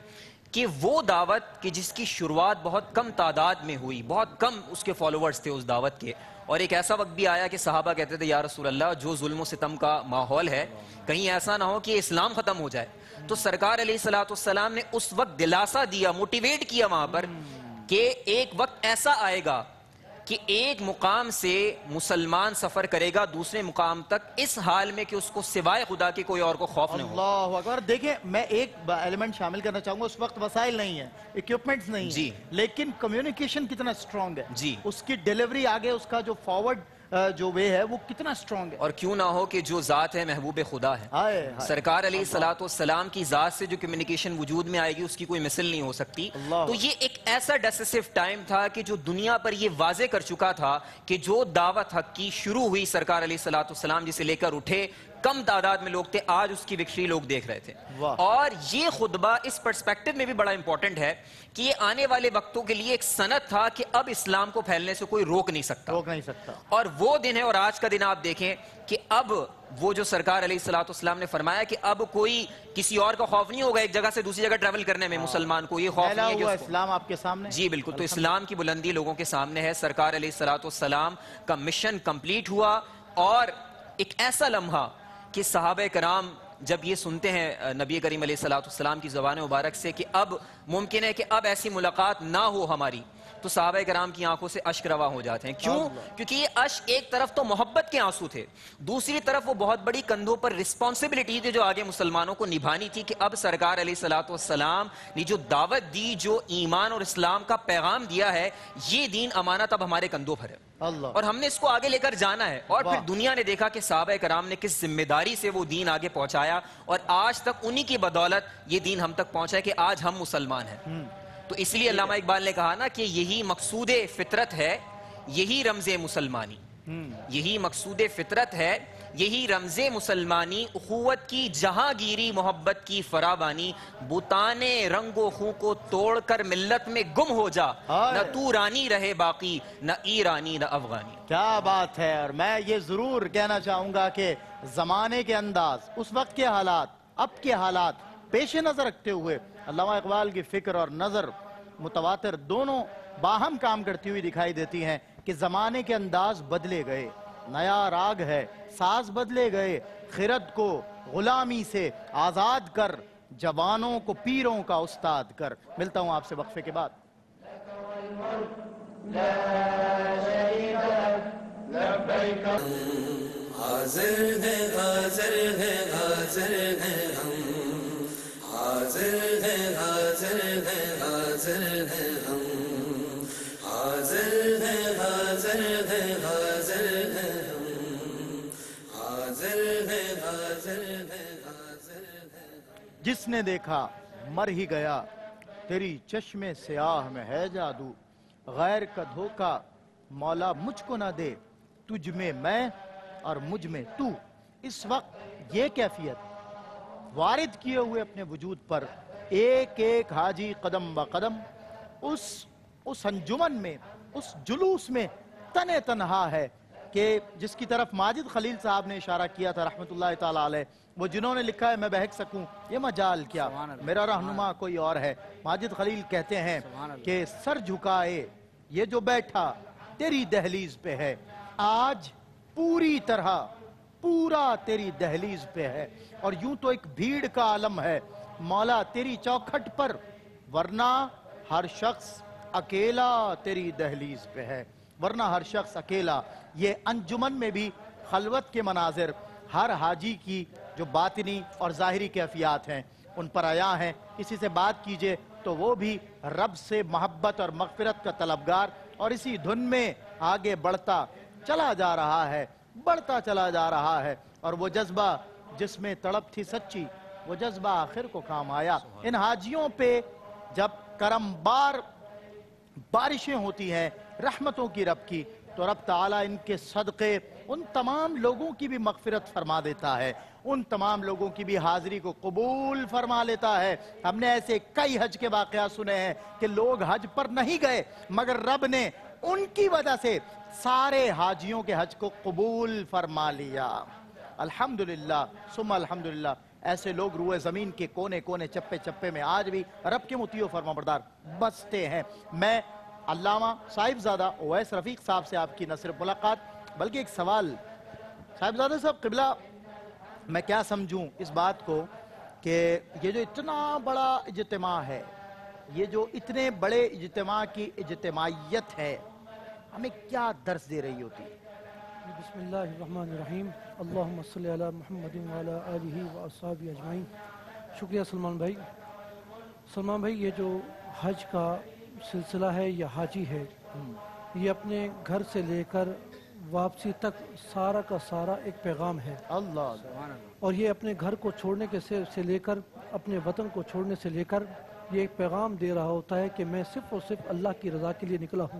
S6: کہ وہ دعوت کہ جس کی شروعات بہت کم تعداد میں ہوئی، بہت کم اس کے فالوورز تھے اس دعوت کے، اور ایک ایسا وقت بھی آیا کہ صحابہ کہتے تھے یا رسول اللہ جو ظلم و ستم کا ماحول ہے کہیں ایسا نہ ہو کہ اسلام ختم ہو جائے۔ تو سرکار علیہ السلام نے اس وقت دلاسا دیا، موٹیویٹ کیا وہاں پر کہ ایک وقت ایسا آئے گا کہ ایک مقام سے مسلمان سفر کرے گا دوسرے مقام تک اس حال میں کہ اس کو سوائے خدا کے کوئی اور کو خوف نہ ہو۔
S2: اللہ اکبر۔ دیکھیں میں ایک ایلیمنٹ شامل کرنا چاہوں گا، اس وقت وسائل نہیں ہیں، ایکوپمنٹس نہیں ہیں، لیکن کمیونیکیشن کتنا سٹرونگ ہے، اس کی ڈیلیوری آگے، اس کا جو فارورڈ جو وے ہے وہ کتنا سٹرونگ ہے۔
S6: اور کیوں نہ ہو کہ جو ذات ہے محبوب خدا ہے، سرکار علیہ السلام کی ذات سے جو کمیونیکیشن وجود میں آئے گی اس کی کوئی مثل نہیں ہو سکتی۔ تو یہ ایک ایسا ڈیسیسو ٹائم تھا کہ جو دنیا پر یہ واضح کر چکا تھا کہ جو دعوت حق کی شروع ہوئی سرکار علیہ السلام جسے لے کر اٹھے، کم تعداد میں لوگ تھے، آج اس کی وکٹری لوگ دیکھ رہے تھے۔ اور یہ خطبہ اس پرسپیکٹو میں بھی بڑا امپورٹنٹ ہے کہ یہ آنے والے وقتوں کے لیے ایک سند تھا کہ اب اسلام کو پھیلنے سے کوئی روک نہیں سکتا۔ اور وہ دن ہے، اور آج کا دن آپ دیکھیں کہ اب وہ جو سرکار علیہ السلام نے فرمایا کہ اب کوئی کسی اور کا خوف نہیں ہوگا ایک جگہ سے دوسری جگہ ٹریول کرنے میں، مسلمان کو یہ خوف نہیں ہے کہ
S2: اسلام آپ کے سامنے۔
S6: جی بالکل، تو اسلام کی بلندی لوگوں کے سامنے ہے، سرکار علیہ السلام کا مشن کمپلیٹ ہوا، اور ایک ایسا لمحہ کہ صحابہ کرام جب یہ سنتے ہیں نبی کریم علیہ السلام کی زبان مبارک سے کہ اب ممکن ہے کہ اب ایسی ملاقات نہ ہو ہماری، تو صحابہ کرام کی آنکھوں سے اشک روا ہو جاتے ہیں۔ کیوں؟ کیونکہ یہ اشک ایک طرف تو محبت کے آنسو تھے، دوسری طرف وہ بہت بڑی کندھوں پر رسپانسبلٹی تھی جو آگے مسلمانوں کو نبھانی تھی کہ اب سرکار علیہ السلام نے جو دعوت دی، جو ایمان اور اسلام کا پیغام دیا ہے، یہ دین امانت اب ہمارے کندھوں پر ہے، اور ہم نے اس کو آگے لے کر جانا ہے۔ اور پھر دنیا نے دیکھا کہ صحابہ کرام نے کس ذمہ داری سے وہ دین آگے پہنچایا، اور آج تک انہی کی بدولت یہ دین ہم تک پہنچا ہے کہ آج ہم مسلمان ہیں۔ تو اس لیے علامہ اقبال نے کہا نا کہ یہی مقصود فطرت ہے، یہی رمز مسلمانی، یہی مقصود فطرت ہے، یہی رمز مسلمانی، اخوت کی جہاں گیری، محبت کی فراوانی، بتانے رنگ و خوں کو توڑ کر ملت میں گم ہو جا، نہ تو رانی رہے باقی، نہ ایرانی نہ افغانی۔
S2: کیا بات ہے۔ اور میں یہ ضرور کہنا چاہوں گا کہ زمانے کے انداز، اس وقت کے حالات، اب کے حالات پیش نظر رکھتے ہوئے علامہ اقبال کی فکر اور نظر متواتر دونوں باہم کام کرتی ہوئی دکھائی دیتی ہیں کہ زمانے کے انداز بدلے گئے، نیا راگ ہے، ساز بدلے گئے، خرد کو غلامی سے آزاد کر، جوانوں کو پیروں کا استاد کر۔ ملتا ہوں آپ سے وقفے کے بعد۔
S1: حاضر ہے حاضر ہے حاضر ہے ہم، حاضر ہے حاضر ہے حاضر ہے ہم، حاضر ہے حاضر ہے حاضر ہے ہم، حاضر ہے حاضر ہے حاضر ہے۔
S2: جس نے دیکھا مر ہی گیا، تیری چشم سیاہ میں ہے جادو، غیر کا دھوکہ مولا مجھ کو نہ دے، تجھ میں میں اور مجھ میں تو۔ اس وقت یہ کیفیت وارد کیے ہوئے اپنے وجود پر ایک ایک حاجی قدم با قدم اس انجمن میں، اس جلوس میں تنہ تنہا ہے کہ جس کی طرف ماجد خلیل صاحب نے اشارہ کیا تھا رحمت اللہ تعالیٰ علیہ، وہ جنہوں نے لکھا ہے میں بہک سکوں یہ مجال کیا، میرا رہنما کوئی اور ہے۔ ماجد خلیل کہتے ہیں کہ سر جھکائے یہ جو بیٹھا تیری دہلیز پہ ہے، آج پوری طرح پورا تیری دہلیز پہ ہے، اور یوں تو ایک بھیڑ کا عالم ہے مولا تیری چوکھٹ پر، ورنہ ہر شخص اکیلا تیری دہلیز پہ ہے، ورنہ ہر شخص اکیلا۔ یہ انجمن میں بھی خلوت کے مناظر ہر حاجی کی جو باطنی اور ظاہری کیفیات ہیں ان پر آیا ہیں۔ کسی سے بات کیجئے تو وہ بھی رب سے محبت اور مغفرت کا طلبگار، اور اسی دھن میں آگے بڑھتا چلا جا رہا ہے، بڑھتا چلا جا رہا ہے، اور وہ جذبہ جس میں تڑپ تھی سچی، وہ جذبہ آخر کو کام آیا۔ ان حاجیوں پہ جب کرم بار بارشیں ہوتی ہیں رحمتوں کی رب کی، تو رب تعالیٰ ان کے صدقے ان تمام لوگوں کی بھی مغفرت فرما دیتا ہے، ان تمام لوگوں کی بھی حاضری کو قبول فرما لیتا ہے۔ ہم نے ایسے کئی حج کے واقعات سنے ہیں کہ لوگ حج پر نہیں گئے مگر رب نے ان کی وجہ سے سارے حاجیوں کے حج کو قبول فرما لیا۔ الحمدللہ ثم الحمدللہ۔ ایسے لوگ روئے زمین کے کونے کونے چپے چپے میں آج بھی رب کے مطیع و فرما بردار بستے ہیں۔ میں علامہ صاحبزادہ اویس رفیق صاحب سے آپ کی نہ صرف ملاقات بلکہ ایک سوال، صاحبزادہ صاحب قبلہ، میں کیا سمجھوں اس بات کو کہ یہ جو اتنا بڑا اجتماع ہے، یہ جو اتنے بڑے اجتماع کی اجتماعیت ہے، ہمیں کیا درس دے رہی ہوتی ہے؟
S4: بسم اللہ الرحمن الرحیم، اللہم صلی علی محمد وعلی آلہ واصحابہ اجمعین۔ شکریہ سلمان بھائی۔ سلمان بھائی، یہ جو حج کا سلسلہ ہے یا حاجی ہے، یہ اپنے گھر سے لے کر واپسی تک سارا کا سارا ایک پیغام ہے۔ اللہ، اور یہ اپنے گھر کو چھوڑنے سے لے کر اپنے وطن کو چھوڑنے سے لے کر یہ ایک پیغام دے رہا ہوتا ہے کہ میں صرف اور صرف اللہ کی رضا کے لیے نکلا ہوں۔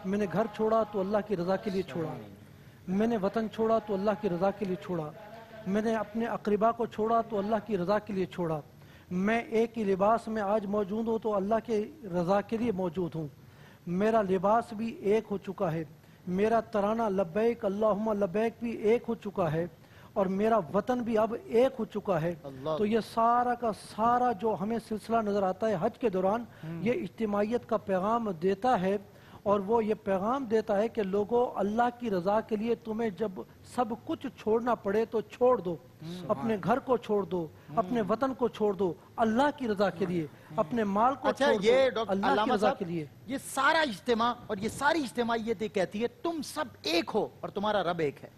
S4: میں نے گھر چھوڑا تو اللہ کی رضا کے لیے چھوڑا، میں نے وطن چھوڑا تو اللہ کی رضا کے لیے چھوڑا، میں نے اپنے اقربا کو چھوڑا تو اللہ کی رضا کے لیے چھوڑا، میں ایک ہی لباس میں آج موجود ہوں تو اللہ کی رضا کے لیے موجود ہوں۔ میرا لباس بھی ایک ہو چکا ہے، میرا ترانہ لبیک اللہم لبیک بھی ایک ہو چکا ہے، اور میرا وطن بھی اب ایک ہو چکا ہے۔ تو یہ سارا کا سارا جو ہمیں سلسلہ نظر آتا ہے حج کے دوران، یہ اجتماعیت کا پیغام دیتا ہے، اور وہ یہ پیغام دیتا ہے کہ لوگوں، اللہ کی رضا کے لیے تمہیں جب سب کچھ چھوڑنا پڑے تو چھوڑ دو، اپنے گھر کو چھوڑ دو، اپنے وطن کو چھوڑ دو اللہ کی رضا کے لیے، اپنے مال کو چھوڑ دو اللہ کی رضا کے لیے۔
S2: یہ سارا اجتماع اور یہ ساری اجتماعیت کہتی ہے تم سب ایک ہو اور تمہارا رب ایک ہے۔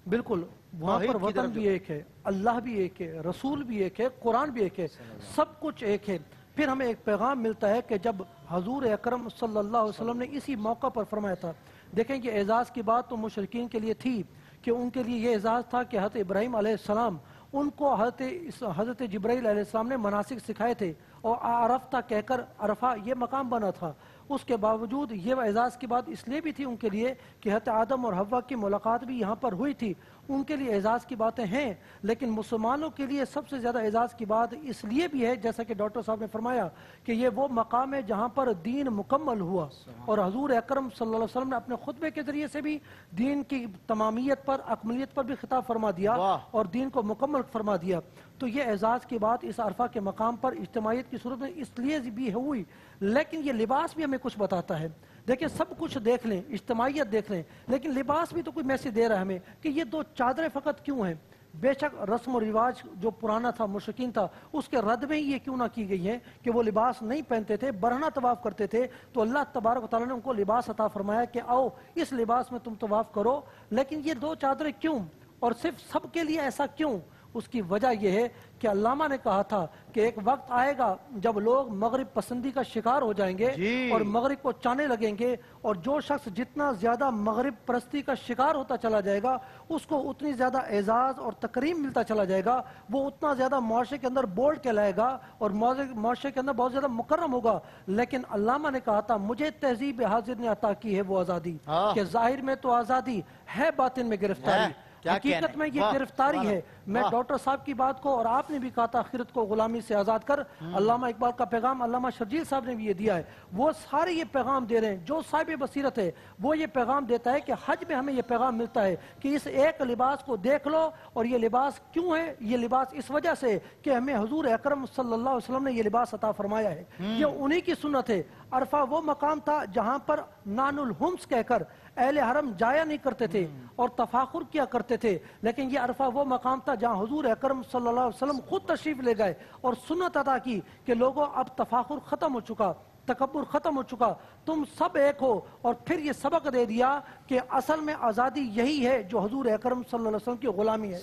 S4: بالکل، وہاں پر وطن بھی ایک ہے، اللہ بھی ایک ہے، رسول بھی ایک ہے، قرآن بھی ایک ہے، سب کچھ ایک ہے۔ پھر ہمیں ایک پیغام ملتا ہے کہ جب حضور اکرم صلی اللہ علیہ وسلم نے اسی موقع پر فرمایا تھا، دیکھیں کہ اعزاز کی بات تو مشرکین کے لیے تھی کہ ان کے لیے یہ اعزاز تھا کہ حضرت ابراہیم علیہ السلام ان کو حضرت جبرائیل علیہ السلام نے مناسک سکھائے تھے، اور عرفتہ کہہ کر عرفہ یہ مقام بنا تھا۔ اس کے باوجود یہ اعزاز کی بات اس لیے بھی تھی ان کے لیے کہ حضرت آدم اور حوا کی ملاقات بھی یہاں پر ہوئی تھی، ان کے لیے اعزاز کی باتیں ہیں، لیکن مسلمانوں کے لیے سب سے زیادہ اعزاز کی بات اس لیے بھی ہے جیسا کہ ڈاکٹر صاحب نے فرمایا کہ یہ وہ مقام ہے جہاں پر دین مکمل ہوا، اور حضور اکرم صلی اللہ علیہ وسلم نے اپنے خطبے کے ذریعے سے بھی دین کی تمامیت پر، اکملیت پر بھی خطاب فرما دیا اور دین کو مکمل فرما دیا۔ تو یہ اعزاز کی بات اس عرفہ کے مقام پر اجتماعیت کی صورت میں اس لیے بھی ہوئی، لیکن یہ لباس بھی ہمیں کچھ بتاتا ہے۔ دیکھیں سب کچھ دیکھ لیں، اجتماعیت دیکھ لیں، لیکن لباس بھی تو کوئی میسج دے رہا ہے ہمیں کہ یہ 2 چادریں فقط کیوں ہیں؟ بے شک رسم و رواج جو پرانا تھا، مشرکین تھا، اس کے رد میں یہ کیوں نہ کی گئی ہیں کہ وہ لباس نہیں پہنتے تھے، برہنہ طواف کرتے تھے، تو اللہ تبارک و تعالیٰ نے ان کو لباس عطا فرمایا کہ آؤ اس لباس میں تم طواف کرو۔ لیکن یہ 2 چادریں کیوں، اور صرف سب کے لیے ایسا کیوں؟ اس کی وجہ یہ ہے کہ علامہ نے کہا تھا کہ ایک وقت آئے گا جب لوگ مغرب پسندی کا شکار ہو جائیں گے اور مغرب کو چانے لگیں گے، اور جو شخص جتنا زیادہ مغرب پرستی کا شکار ہوتا چلا جائے گا اس کو اتنی زیادہ اعزاز اور تکریم ملتا چلا جائے گا، وہ اتنا زیادہ معاشرے کے اندر بولڈ کہلائے گا اور معاشرے کے اندر بہت زیادہ مکرم ہوگا۔ لیکن علامہ نے کہا تھا مجھے تہذیب حاضر نے عطا کی ہے وہ آزادی کہ ظاہر میں تو آزادی ہے، باطن میں گرفتاری، حقیقت میں یہ گرفتاری ہے۔ میں ڈاکٹر صاحب کی بات کو، اور آپ نے بھی کہا تھا آخرت کو غلامی سے آزاد کر، علامہ اقبال کا پیغام علامہ شرجیل صاحب نے بھی یہ دیا ہے، وہ سارے یہ پیغام دے رہے ہیں۔ جو صاحب بصیرت ہے وہ یہ پیغام دیتا ہے کہ حج میں ہمیں یہ پیغام ملتا ہے کہ اس ایک لباس کو دیکھ لو، اور یہ لباس کیوں ہے؟ یہ لباس اس وجہ سے کہ ہمیں حضور اکرم صلی اللہ علیہ وسلم نے یہ لباس عطا فرمایا ہے، یہ انہی کی سنت ہے۔ عرفہ وہ مقام تھا جہاں پر نان الحمس کہہ کر اہل حرم جایا نہیں کرتے تھے اور تفاخر کیا کرتے تھے، لیکن یہ عرفہ وہ مقام تھا جہاں حضور اکرم صلی اللہ علیہ وسلم خود تشریف لے گئے اور سنت ادا کی کہ لوگوں اب تفاخر ختم ہو چکا، تکبر ختم ہو چکا، تم سب ایک ہو، اور پھر یہ سبق دے دیا کہ اصل میں آزادی یہی ہے جو حضور اکرم صلی اللہ علیہ وسلم کی غلامی ہے۔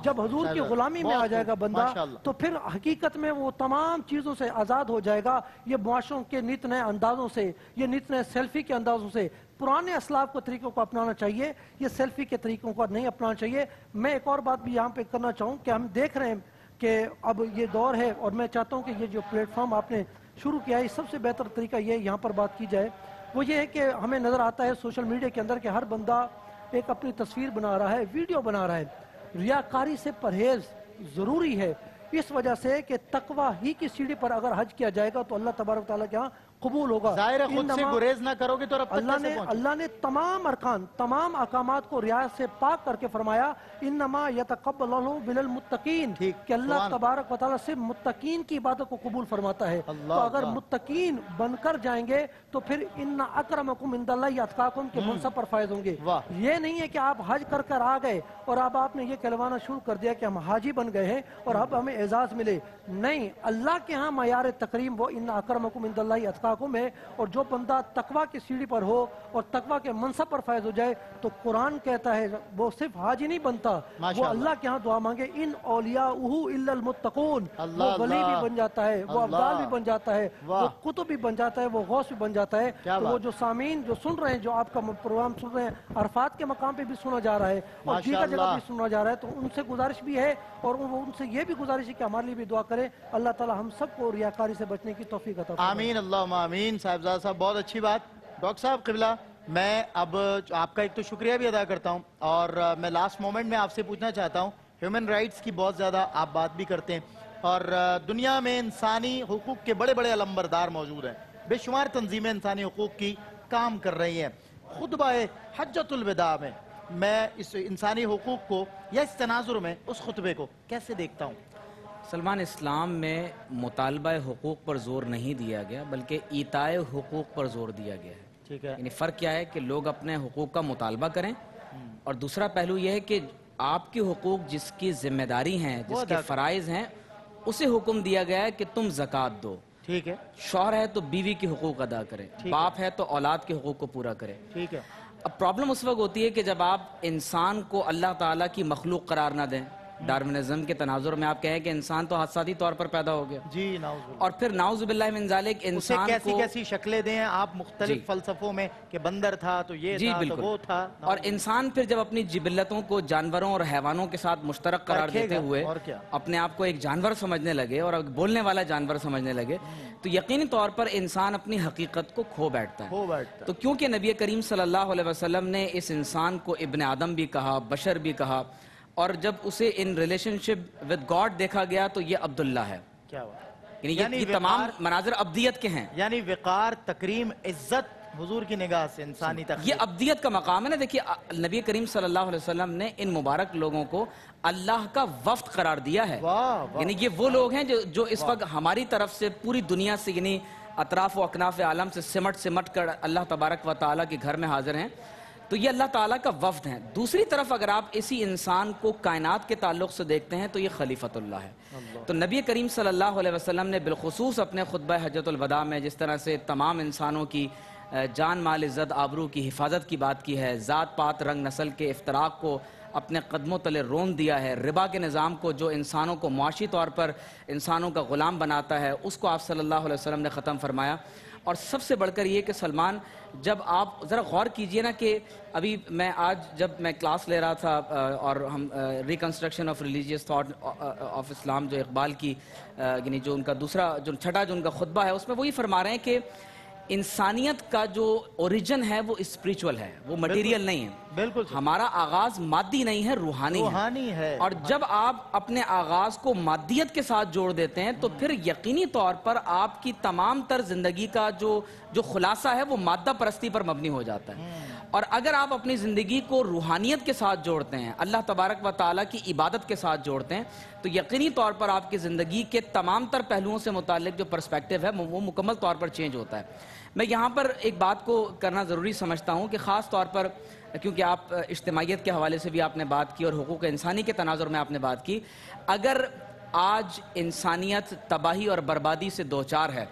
S4: جب حضور کی غلامی میں آ جائے گا بندہ تو پھر حقیقت میں وہ تمام چیزوں سے آزاد ہو جائے گا، یہ معاشروں کے نت نئے اندازوں سے، یہ نت نئے سیلفی کے اندازوں سے۔ پرانے اسلاف کو طریقوں کو اپنانا چاہیے، یہ سیلفی کے طریقوں کو نہیں اپنانا چاہیے۔ میں ایک اور بات بھی یہاں پہ کرنا چاہوں کہ ہم دیکھ رہے ہیں کہ اب یہ دور ہے، اور میں چاہتا ہوں کہ یہ جو پلیٹ فارم آپ نے شروع کیا ہے، سب سے بہتر طریقہ یہ یہاں پر بات کی جائے، وہ یہ ہے کہ ہمیں نظر آتا ہے سوشل میڈیا کے اندر کہ ہر بندہ ایک اپنی تصویر بنا رہا ہے، ویڈیو بنا رہا ہے۔ ریاکاری سے پرہیز ضروری ہے، اس وجہ سے کہ تقوی ہی کی سیڑھی پر اگر حج کیا جائے گا تو اللہ تبارک تعالیٰ کے ہاں قبول ہوگا۔
S2: ظاہر خود سے گریز نہ کرو گے تو رب تک کیسے پہنچو؟
S4: اللہ نے تمام ارکان، تمام احکامات کو رعایت سے پاک کر کے فرمایا انما یتقبل اللہ من المتقین، کہ اللہ تبارک و تعالیٰ سے متقین کی عبادت کو قبول فرماتا ہے۔ تو اگر متقین بن کر جائیں گے تو پھر ان اکرمکم عند اللہ اتقاکم کے منصب پر فائز ہوں گے۔ یہ نہیں ہے کہ آپ حج کر کر آ گئے اور اب آپ نے یہ کہلوانا شروع کر دیا کہ ہم حاجی بن گئے ہیں اور اب ہمیں اعزاز ملے، نہیں، اللہ کے ہاں معیار تکریم وہ ان اکرمکم عند اللہ اتقاکم ہے، اور جو بندہ تقوی کی سیڑھی پر ہو اور تقوی کے منصب پر فائز ہو جائے تو قرآن کہتا ہے وہ صرف حاجی نہیں بنتا، وہ اللہ کے ہاں دعا مانگے ان اولیاؤہ الا المتقون، وہ ولی بھی بن جاتا ہے، وہ ابدال بھی بن جاتا ہے، وہ قطب بھی بن جاتا ہے، وہ غوث بھی بن جاتا ہے۔ تو وہ جو سامعین جو سن رہے ہیں، جو آپ کا پروگرام سن رہے ہیں، عرفات کے مقام پہ بھی سنا جا رہا ہے اور دیگر جگہ بھی سنا جا رہا ہے، تو ان سے گزارش بھی ہے اور ان سے یہ بھی گزارش ہے کہ ہمارے لیے بھی دعا کریں، اللہ تعالی ہم سب کو ریاکاری سے بچنے کی توفیق عطا فرمائے۔
S2: آمین اللہم آمین۔ صاحبزادہ صاحب بہت اچھی بات۔ ڈاکٹر صاحب قبلہ، میں اب آپ کا ایک تو شکریہ بھی ادا کرتا ہوں، اور میں لاسٹ مومنٹ میں آپ سے پوچھنا چاہتا ہوں، ہیومن رائٹس کی بہت زیادہ آپ بات بھی کرتے ہیں، اور دنیا میں انسانی حقوق کے بڑے بڑے علمبردار موجود ہیں، بے شمار تنظیمیں انسانی حقوق کی کام کر رہی ہیں۔ خطبہ حجۃ الوداع میں اس انسانی حقوق کو یا اس تناظر میں اس خطبے کو کیسے دیکھتا ہوں؟
S3: سلمان، اسلام میں مطالبہ حقوق پر زور نہیں دیا گیا بلکہ ایتائے حقوق پر زور دیا گیا ہے۔
S2: ٹھیک ہے،
S3: یعنی فرق کیا ہے کہ لوگ اپنے حقوق کا مطالبہ کریں، اور دوسرا پہلو یہ ہے کہ آپ کے حقوق جس کی ذمہ داری ہیں، جس کے فرائض ہیں، اسے حکم دیا گیا ہے کہ تم زکوٰۃ دو۔
S2: ٹھیک ہے،
S3: شوہر ہے تو بیوی کے حقوق ادا کرے، باپ ہے تو اولاد کے حقوق کو پورا کرے۔
S2: ٹھیک ہے۔
S3: اب پرابلم اس وقت ہوتی ہے کہ جب آپ انسان کو اللہ تعالیٰ کی مخلوق قرار نہ دیں، ڈارونزم کے تناظر میں آپ کہیں کہ انسان تو حادثاتی طور پر پیدا ہو گیا
S2: جی نعوذ باللہ،
S3: اور پھر نعوذ باللہ من ذالک انسان
S2: کیسی
S3: کو
S2: کیسی شکلیں دیں آپ مختلف فلسفوں میں کہ بندر تھا تو یہ
S3: جی
S2: تھا تو
S3: بالکل
S2: وہ تھا،
S3: اور انسان پھر جب اپنی جبلتوں کو جانوروں اور حیوانوں کے ساتھ مشترک قرار
S2: پرکھے
S3: دیتے
S2: گا،
S3: ہوئے
S2: اور کیا؟
S3: اپنے آپ کو ایک جانور سمجھنے لگے اور بولنے والا جانور سمجھنے لگے تو یقینی طور پر انسان اپنی حقیقت کو کھو بیٹھتا ہے۔
S2: ہو بیٹھتا
S3: تو کیونکہ نبی کریم صلی اللہ علیہ وسلم نے اس انسان کو ابن آدم بھی کہا، بشر بھی کہا، اور جب اسے in relation ship with God دیکھا گیا تو یہ عبداللہ ہے،
S2: کیا بات،
S3: یعنی یہ تمام مناظر ابدیت کے ہیں۔
S2: یعنی وقار، تکریم، عزت حضور کی نگاہ سے انسانی
S3: یہ
S2: تخلیق،
S3: ابدیت کا مقام ہے نا۔ دیکھیے نبی کریم صلی اللہ علیہ وسلم نے ان مبارک لوگوں کو اللہ کا وفد قرار دیا ہے،
S2: واہ واہ،
S3: یعنی یہ وہ لوگ ہیں جو اس وقت ہماری طرف سے پوری دنیا سے یعنی اطراف و اکناف عالم سے سمٹ کر اللہ تبارک و تعالیٰ کے گھر میں حاضر ہیں، تو یہ اللہ تعالیٰ کا وفد ہیں۔ دوسری طرف اگر آپ اسی انسان کو کائنات کے تعلق سے دیکھتے ہیں تو یہ خلیفۃ اللہ ہے۔ تو نبی کریم صلی اللہ علیہ وسلم نے بالخصوص اپنے خطبہ حجۃ الوداع میں جس طرح سے تمام انسانوں کی جان مال عزت آبرو کی حفاظت کی بات کی ہے، ذات پات رنگ نسل کے افتراق کو اپنے قدموں تلے رون دیا ہے، ربا کے نظام کو جو انسانوں کو معاشی طور پر انسانوں کا غلام بناتا ہے اس کو آپ صلی اللہ علیہ وسلم نے ختم فرمایا۔ اور سب سے بڑھ کر یہ کہ سلمان، جب آپ ذرا غور کیجئے نا کہ ابھی میں آج جب میں کلاس لے رہا تھا اور ہم reconstruction of religious thought of Islam جو اقبال کی یعنی جو ان کا دوسرا جو چھٹا جو ان کا خطبہ ہے اس میں وہی فرما رہے ہیں کہ انسانیت کا جو اوریجن ہے وہ اسپریچول ہے، وہ مٹیریل نہیں ہے،
S2: بالکل
S3: ہمارا آغاز مادی نہیں ہے، روحانی ہے۔ اور جب آپ اپنے آغاز کو مادیت کے ساتھ جوڑ دیتے ہیں تو پھر یقینی طور پر آپ کی تمام تر زندگی کا جو خلاصہ ہے وہ مادہ پرستی پر مبنی ہو جاتا ہے۔ اور اگر آپ اپنی زندگی کو روحانیت کے ساتھ جوڑتے ہیں، اللہ تبارک و تعالیٰ کی عبادت کے ساتھ جوڑتے ہیں، تو یقینی طور پر آپ کی زندگی کے تمام تر پہلوؤں سے متعلق جو پرسپیکٹیو ہے وہ مکمل طور پر چینج ہوتا ہے۔ میں یہاں پر ایک بات کو کرنا ضروری سمجھتا ہوں کہ خاص طور پر کیونکہ آپ اجتماعیت کے حوالے سے بھی آپ نے بات کی اور حقوق انسانی کے تناظر میں آپ نے بات کی، اگر آج انسانیت تباہی اور بربادی سے دوچار ہے،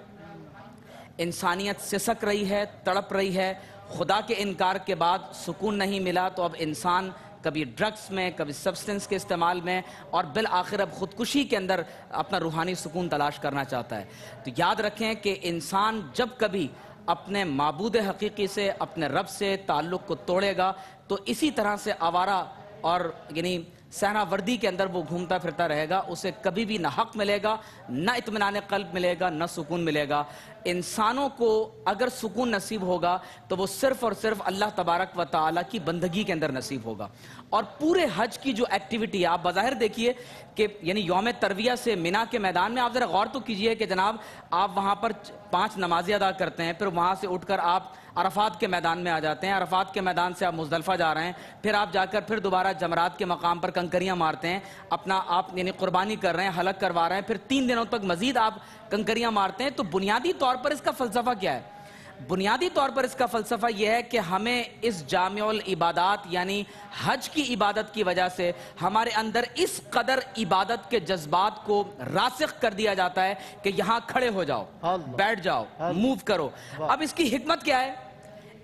S3: انسانیت سسک رہی ہے، تڑپ رہی ہے، خدا کے انکار کے بعد سکون نہیں ملا، تو اب انسان کبھی ڈرگس میں، کبھی سبسٹنس کے استعمال میں اور بالآخر اب خودکشی کے اندر اپنا روحانی سکون تلاش کرنا چاہتا ہے۔ تو یاد رکھیں کہ انسان جب کبھی اپنے معبود حقیقی سے، اپنے رب سے تعلق کو توڑے گا تو اسی طرح سے آوارہ اور یعنی سہنا وردی کے اندر وہ گھومتا پھرتا رہے گا، اسے کبھی بھی نہ حق ملے گا، نہ اطمینان قلب ملے گا، نہ سکون ملے گا۔ انسانوں کو اگر سکون نصیب ہوگا تو وہ صرف اور صرف اللہ تبارک و تعالیٰ کی بندگی کے اندر نصیب ہوگا۔ اور پورے حج کی جو ایکٹیویٹی آپ بظاہر دیکھیے کہ یعنی یوم ترویہ سے مینا کے میدان میں آپ ذرا غور تو کیجئے کہ جناب آپ وہاں پر 5 نمازیں ادا کرتے ہیں، پھر وہاں سے اٹھ کر آپ عرفات کے میدان میں آ جاتے ہیں، عرفات کے میدان سے آپ مزدلفہ جا رہے ہیں، پھر آپ جا کر پھر دوبارہ جمرات کے مقام پر کنکریاں مارتے ہیں، اپنا آپ یعنی قربانی کر رہے ہیں، حلق کروا رہے ہیں، پھر 3 دنوں تک مزید آپ کنکریاں مارتے ہیں۔ تو بنیادی طور پر اس کا فلسفہ کیا ہے؟ بنیادی طور پر اس کا فلسفہ یہ ہے کہ ہمیں اس جامع العبادات یعنی حج کی عبادت کی وجہ سے ہمارے اندر اس قدر عبادت کے جذبات کو راسخ کر دیا جاتا ہے کہ یہاں کھڑے ہو جاؤ، بیٹھ جاؤ، موو کرو۔ اب اس کی حکمت کیا ہے؟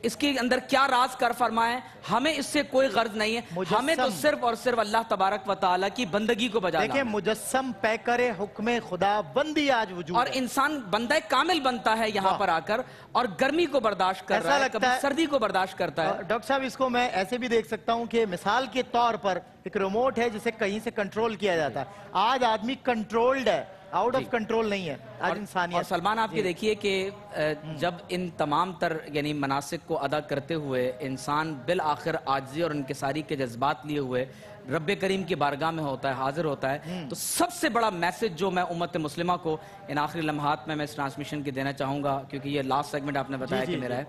S3: اس کے اندر کیا راز کر فرمائے؟ ہمیں اس سے کوئی غرض نہیں ہے، ہمیں تو صرف اور صرف اللہ تبارک و تعالیٰ کی بندگی کو بجا لانا ہے۔
S2: دیکھیں مجسم پیکر حکم خدا بندی آج وجود
S3: اور
S2: ہے،
S3: انسان بندہ کامل بنتا ہے یہاں پر آ کر، اور گرمی کو برداشت کر رہا ہے، کبھی سردی کو برداشت کرتا ہے۔
S2: ڈاکٹر صاحب اس کو میں ایسے بھی دیکھ سکتا ہوں کہ مثال کے طور پر ایک ریموٹ ہے جسے کہیں سے کنٹرول کیا جاتا ہے، آج آدمی کنٹرولڈ ہے، آؤٹ آف کنٹرول نہیں ہے آج انسانیت۔
S3: اور سلمان آپ یہ دیکھیے کہ جب ان تمام تر یعنی مناسک کو ادا کرتے ہوئے انسان بالآخر عاجزی اور انکساری کے جذبات لیے ہوئے رب کریم کی بارگاہ میں ہوتا ہے، حاضر ہوتا ہے، تو سب سے بڑا میسج جو میں امت مسلمہ کو ان آخری لمحات میں اس ٹرانسمیشن کی دینا چاہوں گا، کیونکہ یہ لاسٹ سیگمنٹ آپ نے بتایا کہ میرا ہے،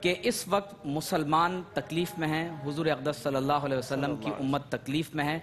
S3: کہ اس وقت مسلمان تکلیف میں ہیں، حضور اقدس صلی اللہ علیہ وسلم کی امت تکلیف میں ہے،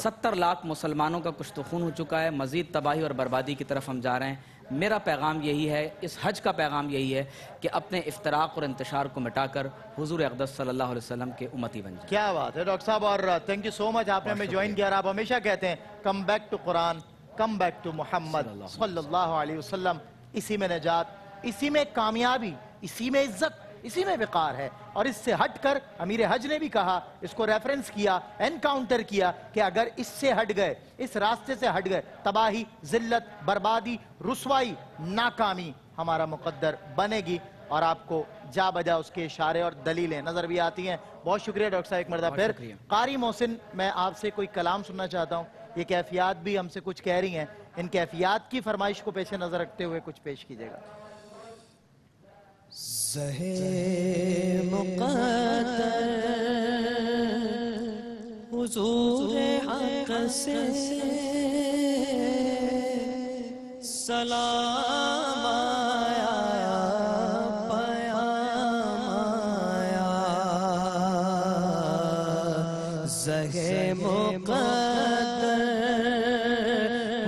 S3: 70 لاکھ مسلمانوں کا کشت و خون ہو چکا ہے، مزید تباہی اور بربادی کی طرف ہم جا رہے ہیں۔ میرا پیغام یہی ہے، اس حج کا پیغام یہی ہے کہ اپنے افتراق اور انتشار کو مٹا کر حضور اقدس صلی اللہ علیہ وسلم کے امتی بن جائیں۔
S2: کیا بات ہے ڈاکٹر صاحب، اور تھینک یو سو مچ، آپ نے ہمیں جوائن کیا، اور آپ ہمیشہ کہتے ہیں come back to Quran, come back to Muhammad صلی اللہ علیہ وسلم، اسی میں نجات، اسی میں کامیابی، اسی میں عزت، اسی میں وقار ہے. اور اس سے ہٹ کر امیر حج نے بھی کہا, اس کو ریفرنس کیا, انکاؤنٹر کیا کہ اگر اس سے ہٹ گئے, اس راستے سے ہٹ گئے, تباہی, ذلت, بربادی, رسوائی, ناکامی ہمارا مقدر بنے گی. اور آپ کو جا بجا اس کے اشارے اور دلیلیں نظر بھی آتی ہیں. بہت شکریہ ڈاکٹر صاحب ایک مرتبہ پھر. قاری محسن, میں آپ سے کوئی کلام سننا چاہتا ہوں. یہ کیفیات بھی ہم سے کچھ کہہ رہی ہیں, ان کیفیات کی فرمائش کو پیش نظر رکھتے ہوئے کچھ پیش کیجئے گا.
S1: زہے مقدر حضور حق سے سلام آیا, پیام آیا. زہے مقدر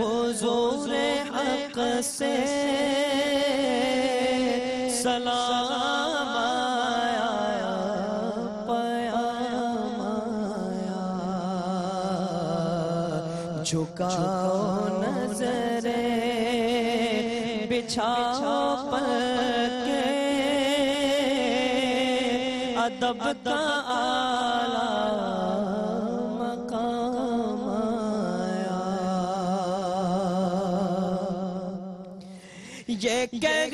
S1: حضور حق سے سلام آیا, پیام آیا. جھکاؤ نظریں بچھاؤ پر کے, ادب کا اعلیٰ مقام آیا. یہ کہہ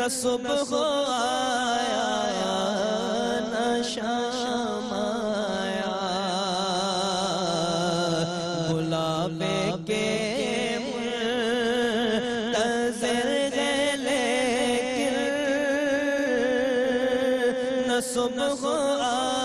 S1: صبح آیا نہ شام آیا. غلامے کے منتظر ہے لیکن نہ صبح آیا